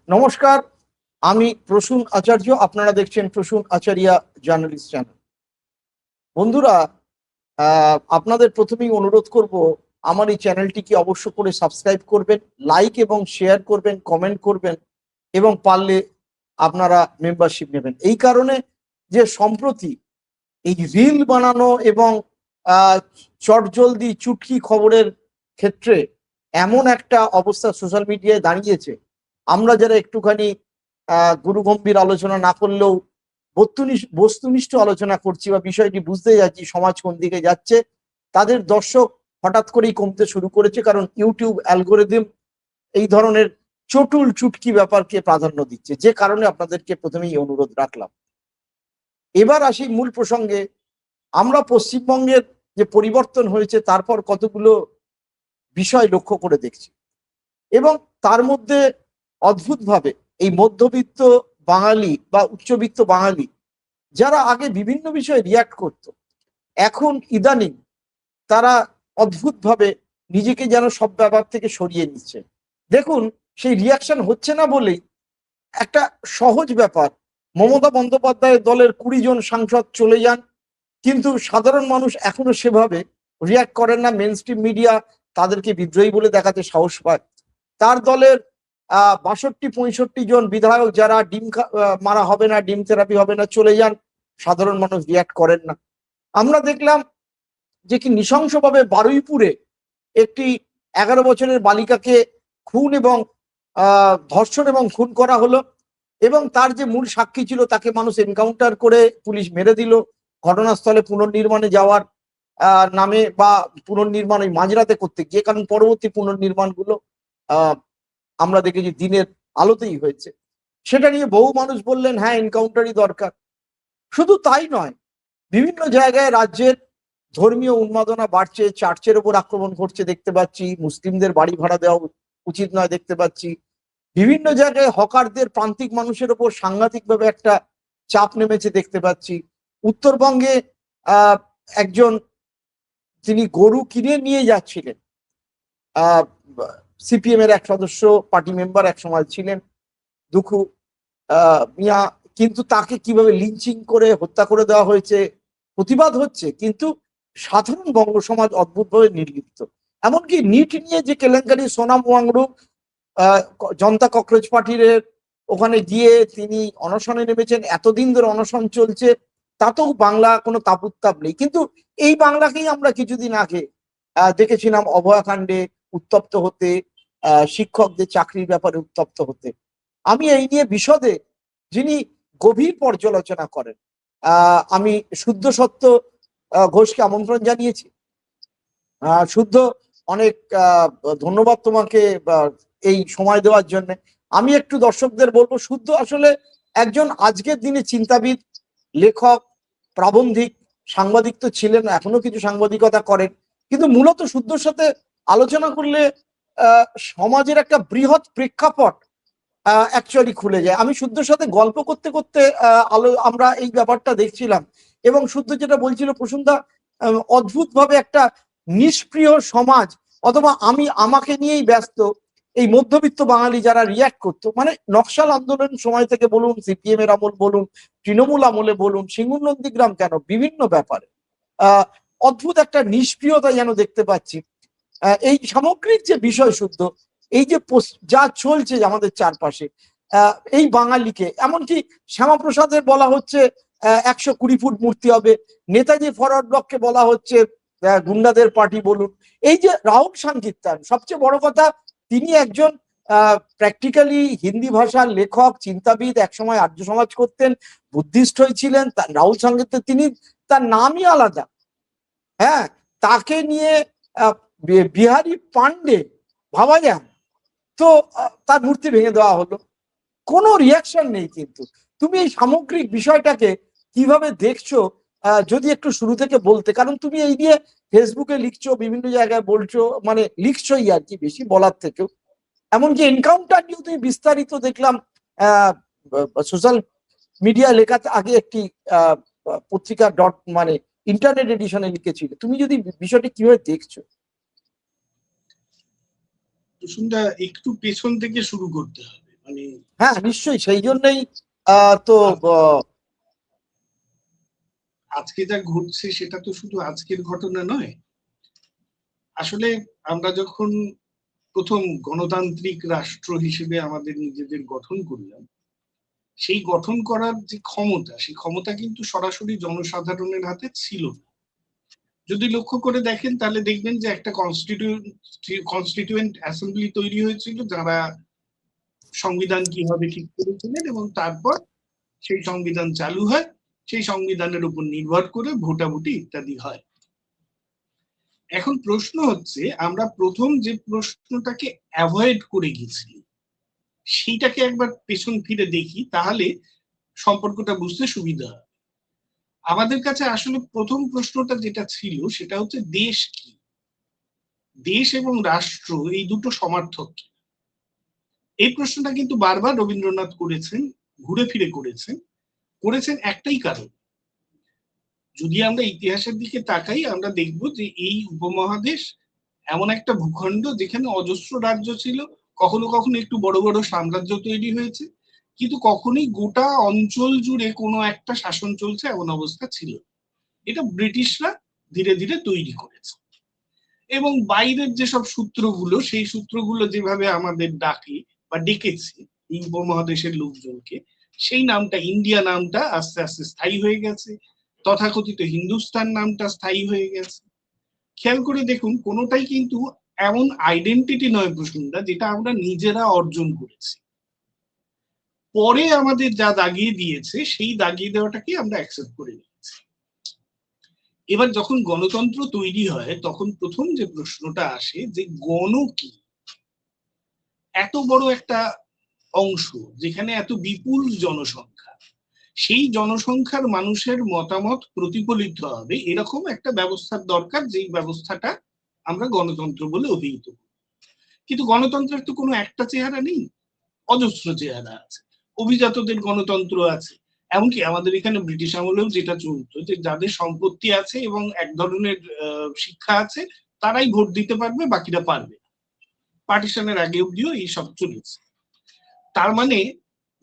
নমস্কার, আমি প্রসূন আচার্য। আপনারা দেখছেন প্রসূন আচার্যা জার্নালিস্ট চ্যানেল। বন্ধুরা, আপনাদের প্রথমেই অনুরোধ করব, আমার এই চ্যানেলটিকে অবশ্য করে সাবস্ক্রাইব করবেন, লাইক এবং শেয়ার করবেন, কমেন্ট করবেন এবং পারলে আপনারা মেম্বারশিপ নেবেন। এই কারণে যে সম্প্রতি এই রিল বানানো এবং চটজলদি চুটকি খবরের ক্ষেত্রে এমন একটা অবস্থা সোশ্যাল মিডিয়ায় দাঁড়িয়েছে, আমরা যারা একটুখানি গুরুগম্ভীর আলোচনা না করলেও বস্তুনিষ্ঠ আলোচনা করছি বা বিষয়টি বুঝতে যাচ্ছি সমাজ কোন দিকে যাচ্ছে, তাদের দর্শক হঠাৎ করেই কমতে শুরু করেছে। কারণ ইউটিউব অ্যালগোরিদম এই ধরনের চটুল চুটকি ব্যাপারকে প্রাধান্য দিচ্ছে, যে কারণে আপনাদেরকে প্রথমেই অনুরোধ রাখলাম। এবার আসি মূল প্রসঙ্গে। আমরা পশ্চিমবঙ্গের যে পরিবর্তন হয়েছে তারপর কতগুলো বিষয় লক্ষ্য করে দেখছি, এবং তার মধ্যে অদ্ভুতভাবে এই মধ্যবিত্ত বাঙালি বা উচ্চবিত্ত বাঙালি যারা আগে বিভিন্ন বিষয়ে রিয়াক্ট করত, এখন ইদানিং তারা অদ্ভুতভাবে নিজেকে যেন সব ব্যাপার থেকে সরিয়ে নিচ্ছে। দেখুন, সেই রিয়াকশন হচ্ছে না বলেই একটা সহজ ব্যাপার, মমতা বন্দ্যোপাধ্যায়ের দলের 20 জন সাংসদ চলে যান, কিন্তু সাধারণ মানুষ এখনো সেভাবে রিয়াক্ট করেন না। মেন স্ট্রিম মিডিয়া তাদেরকে বিদ্রোহী বলে দেখাতে সাহস পায়। তার দলের 62-65 জন বিধায়ক যারা ডিম মারা হবে না, ডিম থেরাপি হবে না, চলে যান, সাধারণ মানুষ রিয়াক্ট করেন না। আমরা দেখলাম যে কি নৃশংসভাবে বারুইপুরে একটি 11 বছরের বালিকাকে খুন এবং ধর্ষণ এবং খুন করা হলো, এবং তার যে মূল সাক্ষী ছিল তাকে মানুষ এনকাউন্টার করে পুলিশ মেরে দিল। ঘটনাস্থলে পুনর্নির্মাণে যাওয়ার নামে বা পুনর্নির্মাণ ওই মাঝরাতে করতে গিয়ে, কারণ পরবর্তী পুনর্নির্মাণগুলো আমরা দেখেছি দিনের আলোতেই হয়েছে। সেটা নিয়ে বহু মানুষ বললেন হ্যাঁ, এনকাউন্টারই দরকার। শুধু তাই নয়, বিভিন্ন জায়গায় রাজ্যের ধর্মীয় উন্মাদনা বাড়ছে, চার্চের ওপর আক্রমণ করছে দেখতে পাচ্ছি, মুসলিমদের বাড়ি ভাড়া দেওয়া উচিত নয় দেখতে পাচ্ছি, বিভিন্ন জায়গায় হকারদের, প্রান্তিক মানুষের ওপর সাংঘাতিকভাবে একটা চাপ নেমেছে দেখতে পাচ্ছি। উত্তরবঙ্গে একজন, তিনি গরু কিনে নিয়ে যাচ্ছিলেন, সিপিএম এর এক সদস্য, পার্টি মেম্বার এক সময় ছিলেন, দুঃখু মিয়া, কিন্তু তাকে কিভাবে লিঞ্চিং করে হত্যা করে দেওয়া হয়েছে, প্রতিবাদ হচ্ছে, কিন্তু সাধারণ বঙ্গ সমাজ অদ্ভুতভাবে নির্লিপ্ত। এমনকি নিট নিয়ে যে কেলেঙ্কারি, সোনাম ওয়াংরু জনতা ককরোচ পার্টির ওখানে গিয়ে তিনি অনশনে নেমেছেন, এতদিন ধরে অনশন চলছে, তাতেও বাংলা কোনো তাপুত্তাপ নেই। কিন্তু এই বাংলাকেই আমরা কিছুদিন আগে দেখেছিলাম অভয়াকাণ্ডে উত্তপ্ত হতে, শিক্ষকদের চাকরির ব্যাপারে উত্তপ্ত হতে। আমি এই নিয়ে বিশদে, যিনি গভীর পর্যালোচনা করেন, আমি শুদ্ধ সত্য ঘোষকে আমন্ত্রণ জানিয়েছি। শুদ্ধ, অনেক ধন্যবাদ তোমাকে এই সময় দেওয়ার জন্য। আমি একটু দর্শকদের বলবো, শুদ্ধ আসলে একজন আজকের দিনে চিন্তাবিদ, লেখক, প্রাবন্ধিক, সাংবাদিক তো ছিলেন, এখনো কিছু সাংবাদিকতা করেন, কিন্তু মূলত শুদ্ধর সাথে আলোচনা করলে সমাজের একটা বৃহৎ প্রেক্ষাপট অ্যাকচুয়ালি খুলে যায়। আমি শুদ্ধর সাথে গল্প করতে করতে আমরা এই ব্যাপারটা দেখছিলাম, এবং শুদ্ধ যেটা বলছিল, প্রসূনদা, অদ্ভুতভাবে একটা নিষ্ক্রিয় সমাজ, অথবা আমাকে নিয়েই ব্যস্ত এই মধ্যবিত্ত বাঙালি যারা রিয়াক্ট করতো, মানে নকশাল আন্দোলন সময় থেকে বলুন, সিপিএম এর আমল বলুন, তৃণমূল আমলে বলুন, সিঙ্গুর নন্দীগ্রাম কেন, বিভিন্ন ব্যাপারে অদ্ভুত একটা নিষ্ক্রিয়তা যেন দেখতে পাচ্ছি। এই সামগ্রিক যে বিষয় শুদ্ধ, এই যে যা চলছে আমাদের চারপাশে, এই বাঙালিকে, এমনকি শ্যামাপ্রসাদের বলা হচ্ছে 120 ফুট মূর্তি হবে, নেতাজি ফরওয়ার্ড ব্লককে বলা হচ্ছে গুন্ডাদের পার্টি বলুন, এই যে রাহুল সাংকীর্তন, সবচেয়ে বড় কথা, তিনি একজন প্র্যাকটিক্যালি হিন্দি ভাষার লেখক, চিন্তাবিদ, একসময় আর্য সমাজ করতেন, বুদ্ধিস্ট হয়েছিলেন। রাহুল সাংকীর্তন, তিনি, তার নামই আলাদা। হ্যাঁ, তাকে নিয়ে বিহারি পান্ডে ভাবা যায়, তো তার মূর্তি ভেঙে দেওয়া হলো, কোনো রিয়াকশন নেই। কিন্তু তুমি এই সামগ্রিক বিষয়টাকে কিভাবে দেখছো, যদি একটু শুরু থেকে বলতে, কারণ তুমি এই নিয়ে ফেসবুকে লিখছো, বিভিন্ন জায়গায় বলছো, মানে লিখছোই আর কি, বেশি বলার থেকেও। এমনকি এনকাউন্টার নিয়েও তুমি বিস্তারিত দেখলাম সোশ্যাল মিডিয়া লেখাতে, আগে একটি পত্রিকা মানে ইন্টারনেট এডিশনে লিখেছিল। তুমি যদি বিষয়টি কিভাবে দেখছো? একটু পেছন থেকে শুরু করতে হবে। মানে হ্যাঁ, নিশ্চয়ই, সেই জন্যই তো আজকে যা ঘটছে সেটা তো শুধু আজকের ঘটনা নয়। আসলে আমরা যখন প্রথম গণতান্ত্রিক রাষ্ট্র হিসেবে আমাদের নিজেদের গঠন করলাম, সেই গঠন করার যে ক্ষমতা, সেই ক্ষমতা কিন্তু সরাসরি জনসাধারণের হাতে ছিল না। যদি লক্ষ্য করে দেখেন তাহলে দেখবেন যে একটা কনস্টিটিউয়েন্ট অ্যাসেম্বলি তৈরি হয়েছিল, যারা সংবিধান কি হবে ঠিক করেছিলেন, এবং তারপর সেই সংবিধান চালু হয়, সেই সংবিধানের উপর নির্ভর করে ভোটাভুটি ইত্যাদি হয়। এখন প্রশ্ন হচ্ছে, আমরা প্রথম যে প্রশ্নটাকে অ্যাভয়েড করে গেছি সেইটাকে একবার পেছন ফিরে দেখি, তাহলে সম্পর্কটা বুঝতে সুবিধা হয়। আমাদের কাছে আসলে প্রথম প্রশ্নটা যেটা ছিল সেটা হচ্ছে দেশ কি, দেশ এবং রাষ্ট্র এই দুটো সমার্থক কি। এই প্রশ্নটা কিন্তু বারবার রবীন্দ্রনাথ করেছেন, ঘুরে ফিরে করেছেন একটাই কারণ। যদি আমরা ইতিহাসের দিকে তাকাই, আমরা দেখব যে এই উপমহাদেশ এমন একটা ভূখণ্ড যেখানে অজস্র রাজ্য ছিল, কখনো কখনো একটু বড় বড় সাম্রাজ্য তৈরি হয়েছে, কিন্তু কখনোই গোটা অঞ্চল জুড়ে কোনো একটা শাসন চলছে এমন অবস্থা ছিল। এটা ব্রিটিশরা ধীরে ধীরে তৈরি করেছে। এবং বাইরের যেসব সূত্রগুলো, সেই সূত্রগুলো যেভাবে আমাদের ডাকে বা ডেকেছে এই উপমহাদেশের লোকজনকে, সেই নামটা, ইন্ডিয়া নামটা আস্তে আস্তে স্থায়ী হয়ে গেছে, তথাকথিত হিন্দুস্তান নামটা স্থায়ী হয়ে গেছে। খেয়াল করে দেখুন, কোনোটাই কিন্তু এমন আইডেন্টিটি নয় প্রশ্নটা যেটা আমরা নিজেরা অর্জন করেছি। পরে আমাদের যা দাগিয়ে দিয়েছে সেই দাগিয়ে দেওয়াটাকে আমরা অ্যাকসেপ্ট করে নিয়েছি। এবার যখন গণতন্ত্র তৈরি হয় তখন প্রথম যে প্রশ্নটা আসে যে গণ কি। এত বড় একটা অংশ যেখানে এত বিপুল জনসংখ্যা, সেই জনসংখ্যার মানুষের মতামত প্রতিফলিত হবে এরকম একটা ব্যবস্থার দরকার, যেই ব্যবস্থাটা আমরা গণতন্ত্র বলে অভিহিত করি। কিন্তু গণতন্ত্রের তো কোনো একটা চেহারা নেই, অজস্র চেহারা আছে। অভিজাতদের গণতন্ত্র আছে, এমনকি আমাদের এখানে ব্রিটিশ আমলেও যেটা চলতো যে যাদের সম্পত্তি আছে এবং এক ধরনের শিক্ষা আছে তারাই ভোট দিতে পারবে, বাকিরা পারবে। পার্টিশনের আগে অব্দিও এই সব চলেছে। তার মানে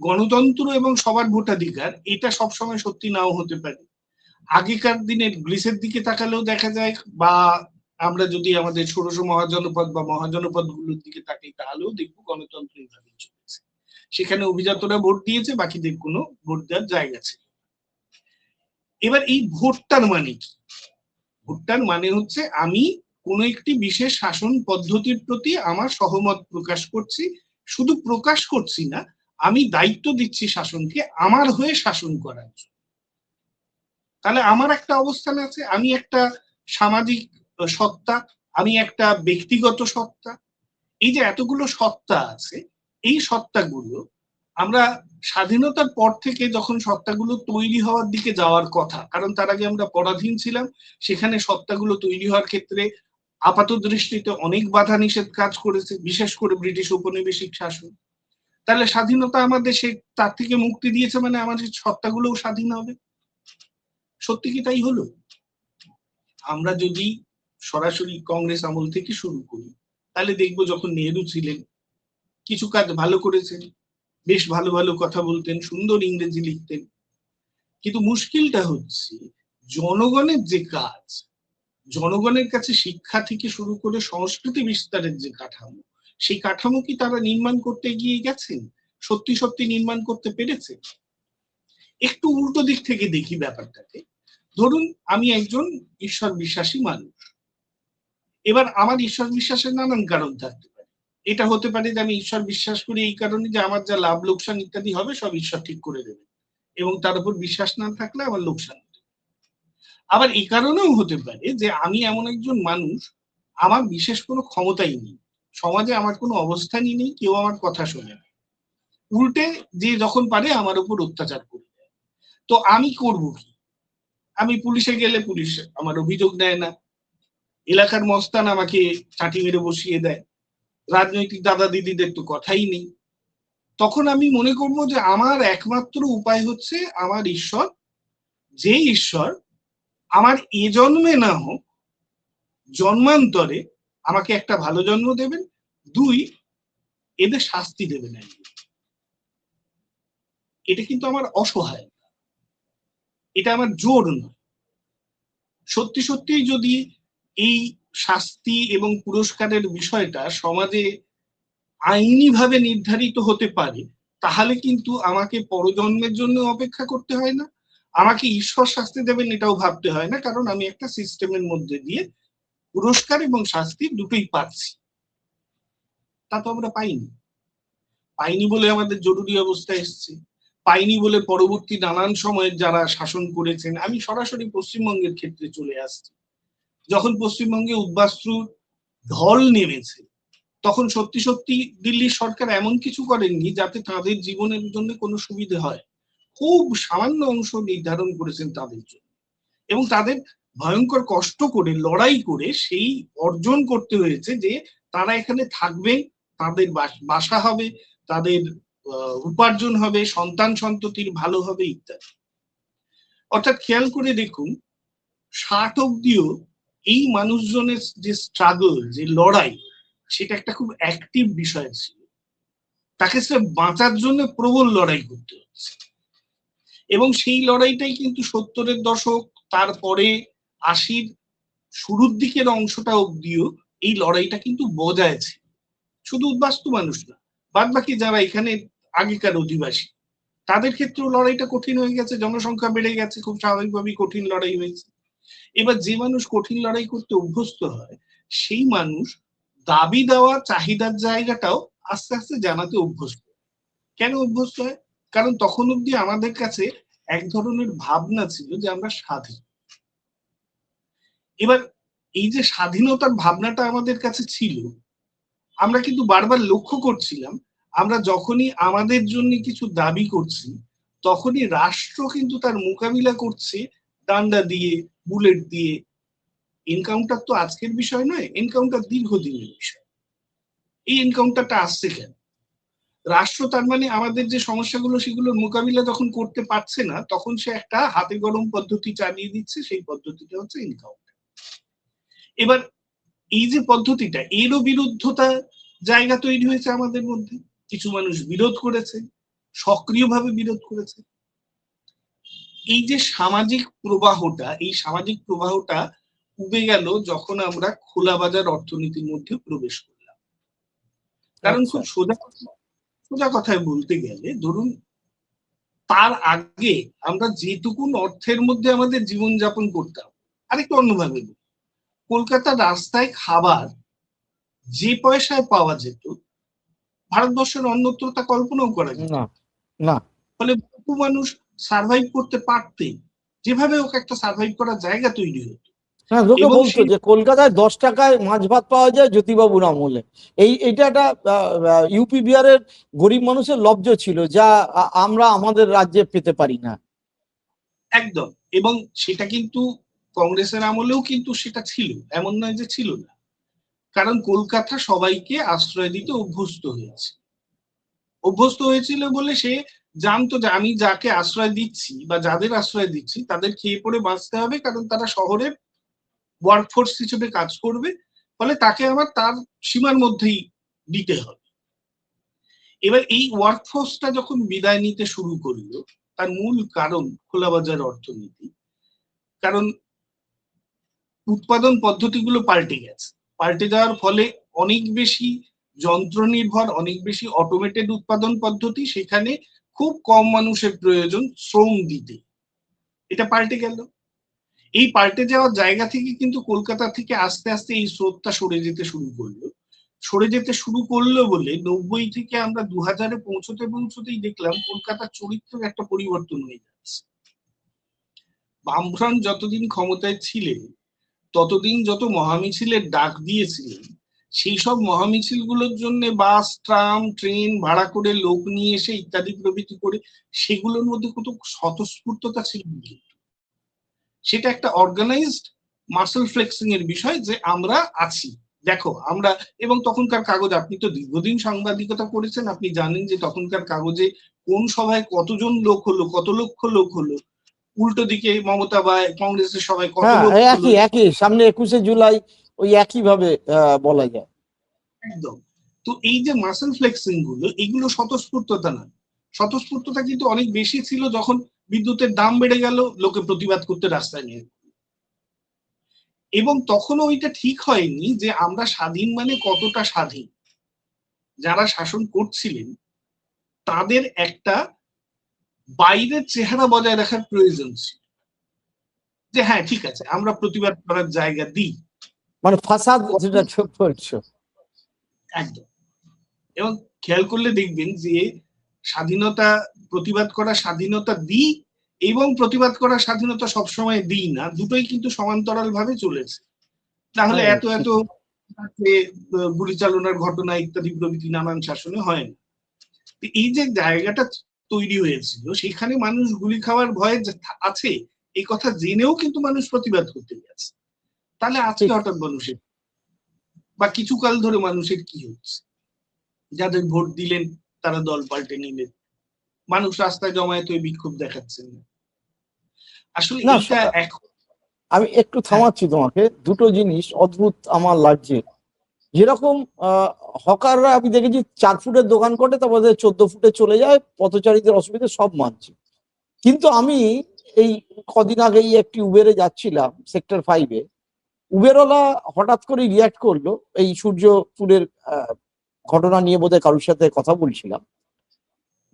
গণতন্ত্র এবং সবার ভোটাধিকার এটা সবসময় সত্যি নাও হতে পারে। আগেকার দিনের গ্রিসের দিকে তাকালেও দেখা যায়, বা আমরা যদি আমাদের ষোড়শ মহাজনপদ বা মহাজনপদ গুলোর দিকে তাকাই তাহলেও দেখবো গণতন্ত্র এইভাবেই চলেছে। সেখানে অভিজাতরা ভোট দিয়েছে, বাকিদের কোনো ভোট দেওয়ার জায়গা ছিল। এবার এই ভোটটার মানে কি? ভোটটার মানে হচ্ছে আমি কোনো একটি বিশেষ শাসন পদ্ধতির প্রতি আমার সহমত প্রকাশ করছি। শুধু প্রকাশ করছি না, আমি দায়িত্ব দিচ্ছি শাসনকে আমার হয়ে শাসন করার জন্য। তাহলে আমার একটা অবস্থান আছে, আমি একটা সামাজিক সত্তা, আমি একটা ব্যক্তিগত সত্তা। এই যে এতগুলো সত্তা আছে, এই সত্তাগুলো আমরা স্বাধীনতার পর থেকে যখন সত্তাগুলো তৈরি হওয়ার দিকে যাওয়ার কথা, কারণ তার আগে আমরা পরাধীন ছিলাম, সেখানে সত্তাগুলো তৈরি হওয়ার ক্ষেত্রে আপাত দৃষ্টিতে অনেক বাধা নিষেধ কাজ করেছে, বিশেষ করে ব্রিটিশ ঔপনিবেশিক শাসন। তাহলে স্বাধীনতা আমাদের সে তার থেকে মুক্তি দিয়েছে, মানে আমাদের সত্তাগুলোও স্বাধীন হবে। সত্যি কি তাই হলো? আমরা যদি সরাসরি কংগ্রেস আমল থেকে শুরু করি, তাহলে দেখবো যখন নেহেরু ছিলেন কিছু কাজ ভালো করেছেন, বেশ ভালো ভালো কথা বলতেন, সুন্দর ইংরেজি লিখতেন। কিন্তু মুশকিলটা হচ্ছে জনগণের যে কাজ, জনগণের কাছে শিক্ষা থেকে শুরু করে সংস্কৃতি বিস্তারের যে কাঠামো, সেই কাঠামো কি তারা নির্মাণ করতে গিয়ে গেছেন? সত্যি সত্যি নির্মাণ করতে পেরেছে? একটু উল্টো দিক থেকে দেখি ব্যাপারটাকে। ধরুন আমি একজন ঈশ্বর বিশ্বাসী মানুষ, এবার আমার ঈশ্বর বিশ্বাসের নানান কারণ থাকতে পারে। এটা হতে পারে যে আমি ঈশ্বর বিশ্বাস করি এই কারণে যে আমার যা লাভ লোকসান ইত্যাদি হবে সব ঈশ্বর ঠিক করে দেবে, এবং তার উপর বিশ্বাস না থাকলে আমার লোকসান। আবার এই কারণেও হতে পারে যে আমি এমন একজন মানুষ, আমার বিশেষ কোনো ক্ষমতাই নেই, সমাজে আমার কোনো অবস্থানই নেই, কেউ আমার কথা শোনে না, উল্টে যে যখন পারে আমার উপর অত্যাচার করে দেয়। তো আমি করব কি? আমি পুলিশে গেলে পুলিশ আমার অভিযোগ নেয় না, এলাকার মস্তান আমাকে চাটি মেরে বসিয়ে দেয়, রাজনৈতিক দাদা দিদিদের তো কথাই নেই। তখন আমি মনে করবো যে আমার একমাত্র উপায় হচ্ছে আমার ঈশ্বর, যে ঈশ্বর আমার এ জন্মে না হোক জন্মান্তরে আমাকে একটা ভালো জন্ম দেবেন, দুই এদের শাস্তি দেবেন। এটা কিন্তু আমার অসহায়, এটা আমার জোর নয়। সত্যি সত্যি যদি এই শাস্তি এবং পুরস্কারের বিষয়টা সমাজে আইনিভাবে নির্ধারিত হতে পারে, তাহলে কিন্তু আমাকে পরজন্মের জন্য অপেক্ষা করতে হয় না, আমাকে ঈশ্বর শাস্তি দেবেন এটাও ভাবতে হয় না, কারণ আমি একটা সিস্টেমের মধ্যে দিয়ে পুরস্কার এবং শাস্তি দুটোই পাচ্ছি। তা তো আমরা পাইনি। পাইনি বলে আমাদের জরুরি অবস্থা এসছে, পাইনি বলে পরবর্তী নানান সময়ে যারা শাসন করেছেন। আমি সরাসরি পশ্চিমবঙ্গের ক্ষেত্রে চলে আসছি। যখন পশ্চিমবঙ্গে উদ্বাস্তুর ঢল নেমেছে, তখন সত্যি সত্যি দিল্লির সরকার এমন কিছু করেননি যাতে তাদের জীবনের জন্য কোনো সুবিধে হয়। খুব সামান্য অংশ নির্ধারণ করেছেন তাদের জন্য, এবং তাদের ভয়ঙ্কর কষ্ট করে লড়াই করে সেই অর্জন করতে হয়েছে যে তারা এখানে থাকবে, তাদের বাসা হবে, তাদের উপার্জন হবে, সন্তান সন্ততির ভালো হবে ইত্যাদি। অর্থাৎ খেয়াল করে দেখুন, 60 অব্দিও এই মানুষজনের যে স্ট্রাগল, যে লড়াই, সেটা একটা খুব অ্যাক্টিভ বিষয় ছিল। তাকে সে বাঁচার জন্য প্রবল লড়াই করতে হচ্ছে, এবং সেই লড়াইটাই কিন্তু 70-এর দশক, তারপরে 80-র শুরুর দিকের অংশটা অব্দিও এই লড়াইটা কিন্তু বজায় ছিল। শুধু উদ্বাস্তু মানুষ না, বাদ বাকি যারা এখানে আগেকার অধিবাসী, তাদের ক্ষেত্রেও লড়াইটা কঠিন হয়ে গেছে। জনসংখ্যা বেড়ে গেছে, খুব স্বাভাবিকভাবেই কঠিন লড়াই হয়েছে। এবার যে মানুষ কঠিন লড়াই করতে অভ্যস্ত হয়, সেই মানুষ দাবি দেওয়া চাহিদার জায়গাটাও আস্তে আস্তে জানাতে অভ্যস্ত। কেন অভ্যস্ত হয়? কারণ তখন অব্দি আমাদের কাছে এক ধরনের ভাবনা ছিল যে আমরা স্বাধীন। এবার এই যে স্বাধীনতার ভাবনাটা আমাদের কাছে ছিল, আমরা কিন্তু বারবার লক্ষ্য করছিলাম, আমরা যখনই আমাদের জন্য কিছু দাবি করছি, তখনই রাষ্ট্র কিন্তু তার মোকাবিলা করছে ডান্ডা দিয়ে, বুলেট দিয়ে। এনকাউন্টার তো আজকের বিষয় নয়, এনকাউন্টার দীর্ঘদিনের বিষয়। এই এনকাউন্টারটা আসছে কেন? রাষ্ট্র তার মানে আমাদের যে সমস্যাগুলো সেগুলোর মোকাবিলা যখন করতে পারছে না, তখন সে একটা হাতে গরম পদ্ধতি চালিয়ে দিচ্ছে, সেই পদ্ধতিটা হচ্ছে এনকাউন্টার। এবার এই যে পদ্ধতিটা, এরও বিরুদ্ধতা জায়গা তৈরি হয়েছে আমাদের মধ্যে। কিছু মানুষ বিরোধ করেছে, সক্রিয়ভাবে বিরোধ করেছে। এই যে সামাজিক প্রবাহটা, এই সামাজিক প্রবাহটা উবে গেল যখন আমরা খোলা বাজার অর্থনীতির মধ্যে প্রবেশ করলাম। কারণ খুব সোজা কথায় বলতে গেলে, ধরুন তার আগে আমরা যেটুকুন অর্থের মধ্যে আমাদের জীবনযাপন করতাম, আরেকটু অন্যভাবে বলি, কলকাতার রাস্তায় খাবার যে পয়সায় পাওয়া যেত, ভারতবর্ষের অন্যত্র তা কল্পনাও করা যেত না না। ফলে বহু মানুষ সার্ভাইভ করতে পারতেন, যেভাবে ওকে একটা সার্ভাইভ করার জায়গা তৈরি হতো। হ্যাঁ, লোকে এবং বলতো যে কলকাতায় 10 টাকায় মাছ ভাত পাওয়া যায় জ্যোতিবাবুর আমলে। এইটা একটা ইউপি বিহারের গরিব মানুষের লব্জ ছিল, যা আমরা আমাদের রাজ্যে পেতে পারি না। একদম। এবং সেটা কিন্তু কংগ্রেসের আমলেও কিন্তু সেটা ছিল, এমন নয় যে ছিল না। কারণ কলকাতা সবাইকে আশ্রয় দিতে অভ্যস্ত হয়েছিল বলে সে জানতো যে আমি যাকে আশ্রয় দিচ্ছি বা যাদের আশ্রয় দিচ্ছি তাদের খেয়ে পড়ে বাঁচতে হবে, কারণ তারা শহরের ওয়ার্কফোর্স হিসেবে কাজ করবে, ফলে তাকে আমার তার সীমার মধ্যেই দিতে হবে। এবার এই ওয়ার্কফোর্সটা যখন বিদায় নিতে শুরু করলো, তার মূল কারণ খোলা বাজার অর্থনীতি। কারণ উৎপাদন পদ্ধতিগুলো পাল্টে গেছে, পাল্টে যাওয়ার ফলে অনেক বেশি যন্ত্র নির্ভর, অনেক বেশি অটোমেটেড উৎপাদন পদ্ধতি, সেখানে খুব কম মানুষের প্রয়োজন শ্রম দিতে। এটা পাল্টে গেল। এই পাল্টে যাওয়ার জায়গা থেকে কিন্তু কলকাতা থেকে আস্তে আস্তে এই স্রোতটা সরে যেতে শুরু করলো বলে 90 থেকে আমরা 2000-এ পৌঁছতেই দেখলাম কলকাতার চরিত্রের একটা পরিবর্তন হয়ে যাচ্ছে। বামফ্রন্ট যতদিন ক্ষমতায় ছিলেন, ততদিন যত মহামিছিলের ডাক দিয়েছিলেন, সেই সব মহামিছিল গুলোর জন্য বাস, ট্রাম, ট্রেন ভাড়া করে লোক নিয়ে এসে ইত্যাদি প্রভৃতি করে, সেগুলোর মধ্যে কত স্বতঃস্ফূর্ততা ছিল। সেটা একটা অর্গানাইজড মাসল ফ্লেক্সিং এর বিষয়, যে আমরা আছি, দেখো আমরা। এবং তখনকার কাগজ, আপনি তো দীর্ঘদিন সাংবাদিকতা করেছেন, আপনি জানেন যে তখনকার কাগজে কোন সভায় কতজন লোক হলো, কত লক্ষ লোক হলো, উল্টো দিকে মমতা বা কংগ্রেসের সভায় কত হ্যাঁ, লোক হলো। একই সামনে 21শে জুলাই ওই একই ভাবে বলা যায়। একদম। তো এই যে মাসল ফ্লেক্সিং গুলো, এগুলো স্বতঃস্ফূর্ততা না, স্বতঃস্ফূর্ততা কিন্তু অনেক বেশি ছিল যখন বিদ্যুতের দাম বেড়ে গেল, লোকে প্রতিবাদ করতে রাস্তায় নিয়ে, এবং তখনও ওইটা ঠিক হয়নি যে আমরা স্বাধীন মানে কতটা স্বাধীন। যারা শাসন করছিলেন তাদের একটা বাইরের চেহারা বজায় রাখার প্রয়োজন ছিল, যে হ্যাঁ ঠিক আছে আমরা প্রতিবাদ করার জায়গা দিই, মানে ফাসাদ যেটা বলছো। একদম। এবং খেয়াল করলে দেখবেন যে স্বাধীনতা, প্রতিবাদ করার স্বাধীনতা দিই এবং প্রতিবাদ করার স্বাধীনতা সবসময় দিই না, দুটোই কিন্তু সমান্তরাল ভাবে চলেছে। তাহলে এত এত গুলি চালনার ঘটনা ইত্যাদি প্রভৃতি নানান শাসনে হয় না। এই যে জায়গাটা তৈরি হয়েছিল সেখানে মানুষ গুলি খাওয়ার ভয়ে আছে এই কথা জেনেও কিন্তু মানুষ প্রতিবাদ করতে গেছে। তাহলে আজকে হঠাৎ মানুষের বা কিছুকাল ধরে মানুষের কি হচ্ছে? যাদের ভোট দিলেন তারা দল পাল্টে নিলেন, মানুষ রাস্তায় জমায়েত হয়ে বিক্ষোভ দেখাচ্ছেন না। আসলে এটা এখন আমি একটু থামাচ্ছি তোমাকে, দুটো জিনিস অদ্ভুত আমার লাগছে। যেরকম হকাররা আমি দেখেছি 4 ফুটের দোকান করে তারপরে 14 ফুটে চলে যায়, পথচারীদের অসুবিধা সব মানছি, কিন্তু আমি এই কদিন আগেই একটি উবেরে যাচ্ছিলাম সেক্টর 5-এ, উবেরওয়ালা হঠাৎ করে রিয়াক্ট করলো, এই সূর্যপুরের ঘটনা নিয়ে বোধহয় কারোর সাথে কথা বলছিলাম,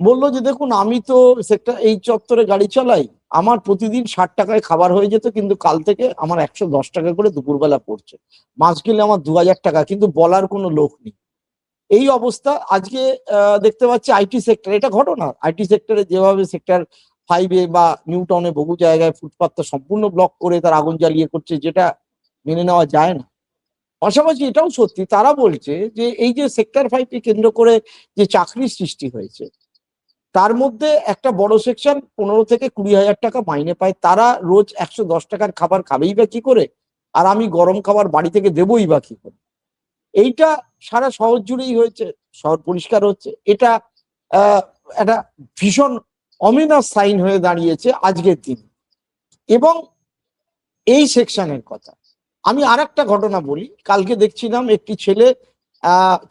বললো যে দেখুন আমি তো সেক্টর এই চত্বরে গাড়ি চালাই, আমার প্রতিদিন 60 টাকায় খাবার হয়ে যেত, কিন্তু কাল থেকে আমার 110 টাকা করে দুপুরবেলা পড়ছে, মাস গেলে আমার 2000 টাকা, কিন্তু বলার কোনো লোক নেই। এই অবস্থা আজকে দেখতে পাচ্ছি আইটি সেক্টর, এটা ঘটনা, আইটি সেক্টরে যেভাবে সেক্টর 5-এ বা নিউ টাউনে বহু জায়গায় ফুটপাতটা সম্পূর্ণ ব্লক করে তার আগুন জ্বালিয়ে করছে, যেটা মেনে নেওয়া যায় না। পাশাপাশি এটাও সত্যি, তারা বলছে যে এই যে সেক্টর 5-কে কেন্দ্র করে যে চাকরির সৃষ্টি হয়েছে, তার মধ্যে একটা বড় সেকশন 15 থেকে 20,000 টাকা মাইনে পায়, তারা রোজ 110 টাকার খাবার খাবেই বা কি করে, আর আমি গরম খাবার বাড়ি থেকে দেবই বা কি করে। এইটা সারা শহর জুড়েই হয়েছে, শহর পরিষ্কার হচ্ছে, এটা একটা ভীষণ অমিনাস সাইন হয়ে দাঁড়িয়েছে আজকের দিন। এবং এই সেকশনের কথা আমি আর একটা ঘটনা বলি, কালকে দেখছিলাম একটি ছেলে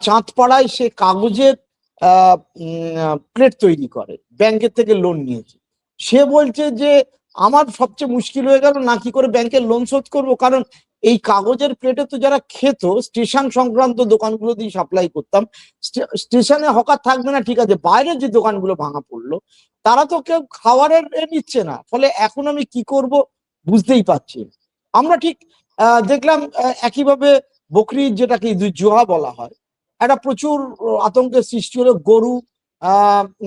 চাঁদপাড়ায় সে কাগজের প্লেট তৈরি করে, ব্যাংকের থেকে লোন নিয়েছে। সে বলছে যে আমার সবচেয়ে মুশকিল হয়ে গেল না কি করে ব্যাংকের লোন শোধ করবো, কারণ এই কাগজের প্লেটে তো যারা খেত স্টেশন সংক্রান্ত দোকানগুলো দিয়ে সাপ্লাই করতাম, স্টেশনে হকার থাকবে না ঠিক আছে, বাইরের যে দোকানগুলো ভাঙা পড়লো তারা তো কেউ খাবারের নিচ্ছে না, ফলে এখন আমি কি করব বুঝতেই পারছি। আমরা ঠিক দেখলাম একইভাবে বকরির যেটাকে ঈদুল জুহা বলা হয়, একটা প্রচুর আতঙ্কের সৃষ্টি হলো, গরু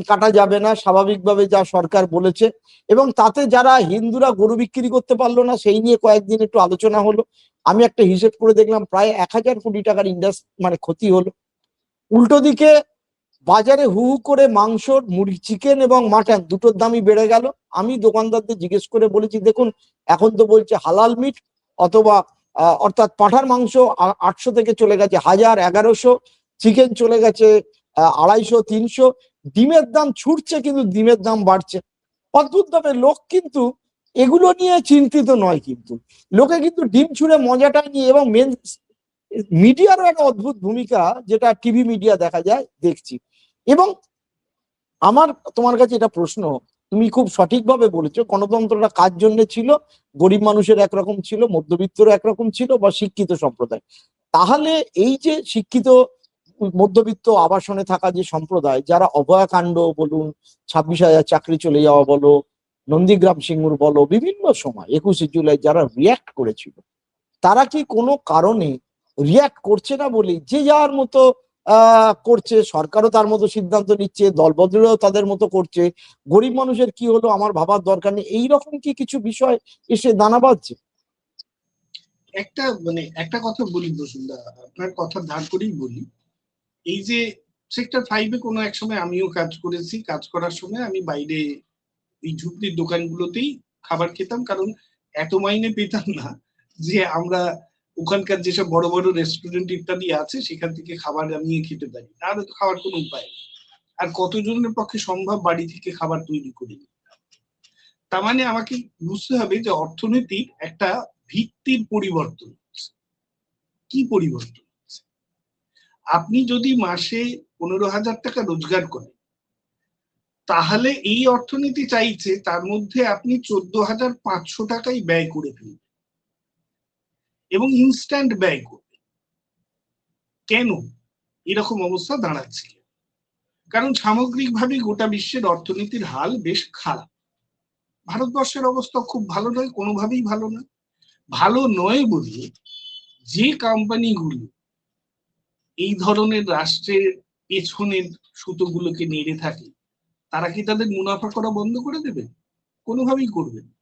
কাটা যাবে না স্বাভাবিকভাবে যা সরকার বলেছে, এবং তাতে যারা হিন্দুরা গরু বিক্রি করতে পারলো না সেই নিয়ে কয়েকদিন একটু আলোচনা হলো। আমি একটা হিসেব করে দেখলাম প্রায় 1000 কোটি টাকার মানে ক্ষতি হলো। উল্টো দিকে বাজারে হু হু করে মাংসর মুরগি, চিকেন এবং মাটন দুটোর দামই বেড়ে গেল। আমি দোকানদারদের জিজ্ঞেস করে বলেছি দেখুন এখন তো বলছে হালাল মিট অথবা অর্থাৎ পাঁঠার মাংস 800 থেকে চলে গেছে 1000, 1100, চিকেন চলে গেছে 250, 300, ডিমের দাম ছুটছে কিন্তু ডিমের দাম বাড়ছে। অদ্ভুতভাবে লোক কিন্তু এগুলো নিয়ে চিন্তিত নয়, কিন্তু লোকে কিন্তু ডিম ছুঁড়ে মজাটা নিয়ে, এবং মেন মিডিয়ারও একটা অদ্ভুত ভূমিকা যেটা টিভি মিডিয়া দেখা যায় দেখছি। এবং আমার তোমার কাছে এটা প্রশ্ন, তুমি খুব সঠিকভাবে বলেছো গণতন্ত্রটা কার জন্য ছিল, গরিব মানুষের একরকম ছিল, মধ্যবিত্তর একরকম ছিল, বা শিক্ষিত সম্প্রদায়। তাহলে এই যে শিক্ষিত মধ্যবিত্ত আবাসনে থাকা যে সম্প্রদায়, যারা অভয়াকাণ্ড বলুন, 26,000 চাকরি চলে যাওয়া বলো, নন্দীগ্রাম সিঙ্গুর বলো, বিভিন্ন সময় 21শে জুলাই যারা রিয়াক্ট করেছিল, তারা কি কোনো কারণে রিয়াক্ট করছে না বলে যে যার মতো করছে, সরকারও তার মতো সিদ্ধান্ত নিচ্ছে, দলবদলও তাদের মতো করছে, গরিব মানুষের কি হলো আমার ভাবার দরকার নেই, এইরকম কি কিছু বিষয় এসে দানা বাঁধছে? একটা কথা বলি বসুন্ধা, আপনার কথা ধার করেই বলি, এই যে সেক্টর 5-এ কোনো এক সময় আমিও কাজ করেছি, কাজ করার সময় আমি বাইরে এই ঝুপড়ির দোকানগুলোতেই খাবার খেতাম, কারণ এত মাইনে পেতাম না যে আমরা ওখানকার যেসব বড় বড় রেস্টুরেন্ট ইত্যাদি আছে সেখান থেকে খাবার আনিয়ে খেতে পারি, আর তো খাওয়ার কোনো উপায় নেই। আর কতজনের পক্ষে সম্ভব বাড়ি থেকে খাবার তৈরি করে? তার মানে আমাকে বুঝতে হবে যে অর্থনীতির একটা ভিত্তির পরিবর্তন হচ্ছে। কি পরিবর্তন হচ্ছে? আপনি যদি মাসে 15,000 টাকা রোজগার করেন, তাহলে এই অর্থনীতি চাইছে তার মধ্যে আপনি 14,500 টাকাই ব্যয় করে ফেলবেন এবং ইনস্ট্যান্ট ব্যয় করবেন। কেন এরকম অবস্থা দাঁড়াচ্ছে? কারণ সামগ্রিকভাবে গোটা বিশ্বের অর্থনীতির হাল বেশ খারাপ। ভারতবর্ষের অবস্থা খুব ভালো নয়, কোনোভাবেই ভালো নয়। ভালো নয় বলে যে কোম্পানিগুলো এই ধরনের রাষ্ট্রের পেছনের সুতোগুলোকে নেড়ে থাকে, তারা কি তাদের মুনাফা করা বন্ধ করে দেবে? কোনোভাবেই করবে না।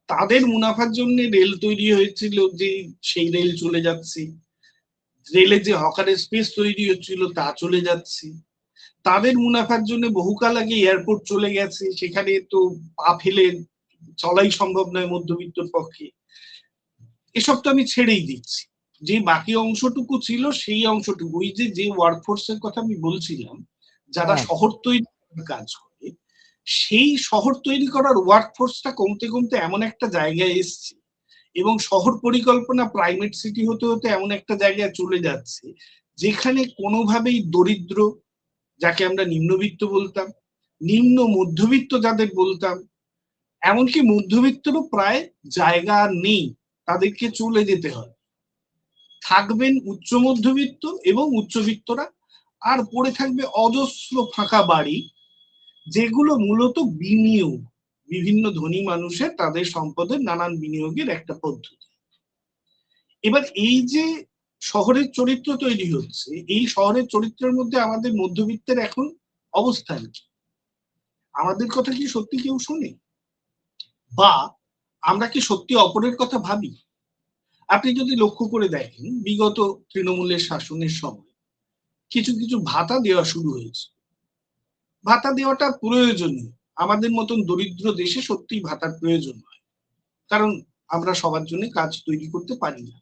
তাদের মুনাফার জন্য রেল তৈরি হয়েছিল, যে সেই রেল চলে যাচ্ছে। রেলে যে হকারের স্পেস তৈরি হচ্ছিল তা চলে যাচ্ছে। তাদের মুনাফার জন্য বহুকাল আগে এয়ারপোর্ট চলে গেছে, সেখানে তো পা ফেলে চলাই সম্ভব নয় মধ্যবিত্তর পক্ষে। এসব তো আমি ছেড়েই দিচ্ছি। যে বাকি অংশটুকু ছিল সেই অংশটুকু, ওই যে ওয়ার্কফোর্সের কথা আমি বলছিলাম, যারা হ্যাঁ, শহর তৈরি করার কাজ করে, সেই শহর তৈরি করার ওয়ার্কফোর্সটা কমতে কমতে এমন একটা জায়গায় এসছে এবং শহর পরিকল্পনা প্রাইভেট সিটি হতে হতে এমন একটা জায়গায় চলে যাচ্ছে যেখানে কোনোভাবেই দরিদ্র, যাকে আমরা নিম্নবিত্ত বলতাম, নিম্ন মধ্যবিত্ত যাদের বলতাম, এমনকি মধ্যবিত্তরও প্রায় জায়গা নেই, তাদেরকে চলে যেতে হয়। থাকবেন উচ্চ মধ্যবিত্ত এবং উচ্চবিত্তরা, আর পড়ে থাকবে অজস্র ফাঁকা বাড়ি, যেগুলো মূলত বিনিয়োগ, বিভিন্ন ধনী মানুষের তাদের সম্পদের নানান বিনিয়োগের একটা পদ্ধতি। এবার এই যে শহরের চরিত্র তৈরি হচ্ছে, এই শহরের চরিত্রের মধ্যে আমাদের মধ্যবিত্তের এখন অবস্থান কি? আমাদের কথা কি সত্যি কেউ শোনে? বা আমরা কি সত্যি অপরের কথা ভাবি? আপনি যদি লক্ষ্য করে দেখেন, বিগত তৃণমূলের শাসনের সময় কিছু কিছু ভাতা দেওয়া শুরু হয়েছে। ভাতা দেওয়াটা প্রয়োজনীয়, আমাদের মতন দরিদ্র দেশে সত্যি ভাতার প্রয়োজন হয়, কারণ আমরা সবার জন্য কাজ তৈরি করতে পারি না।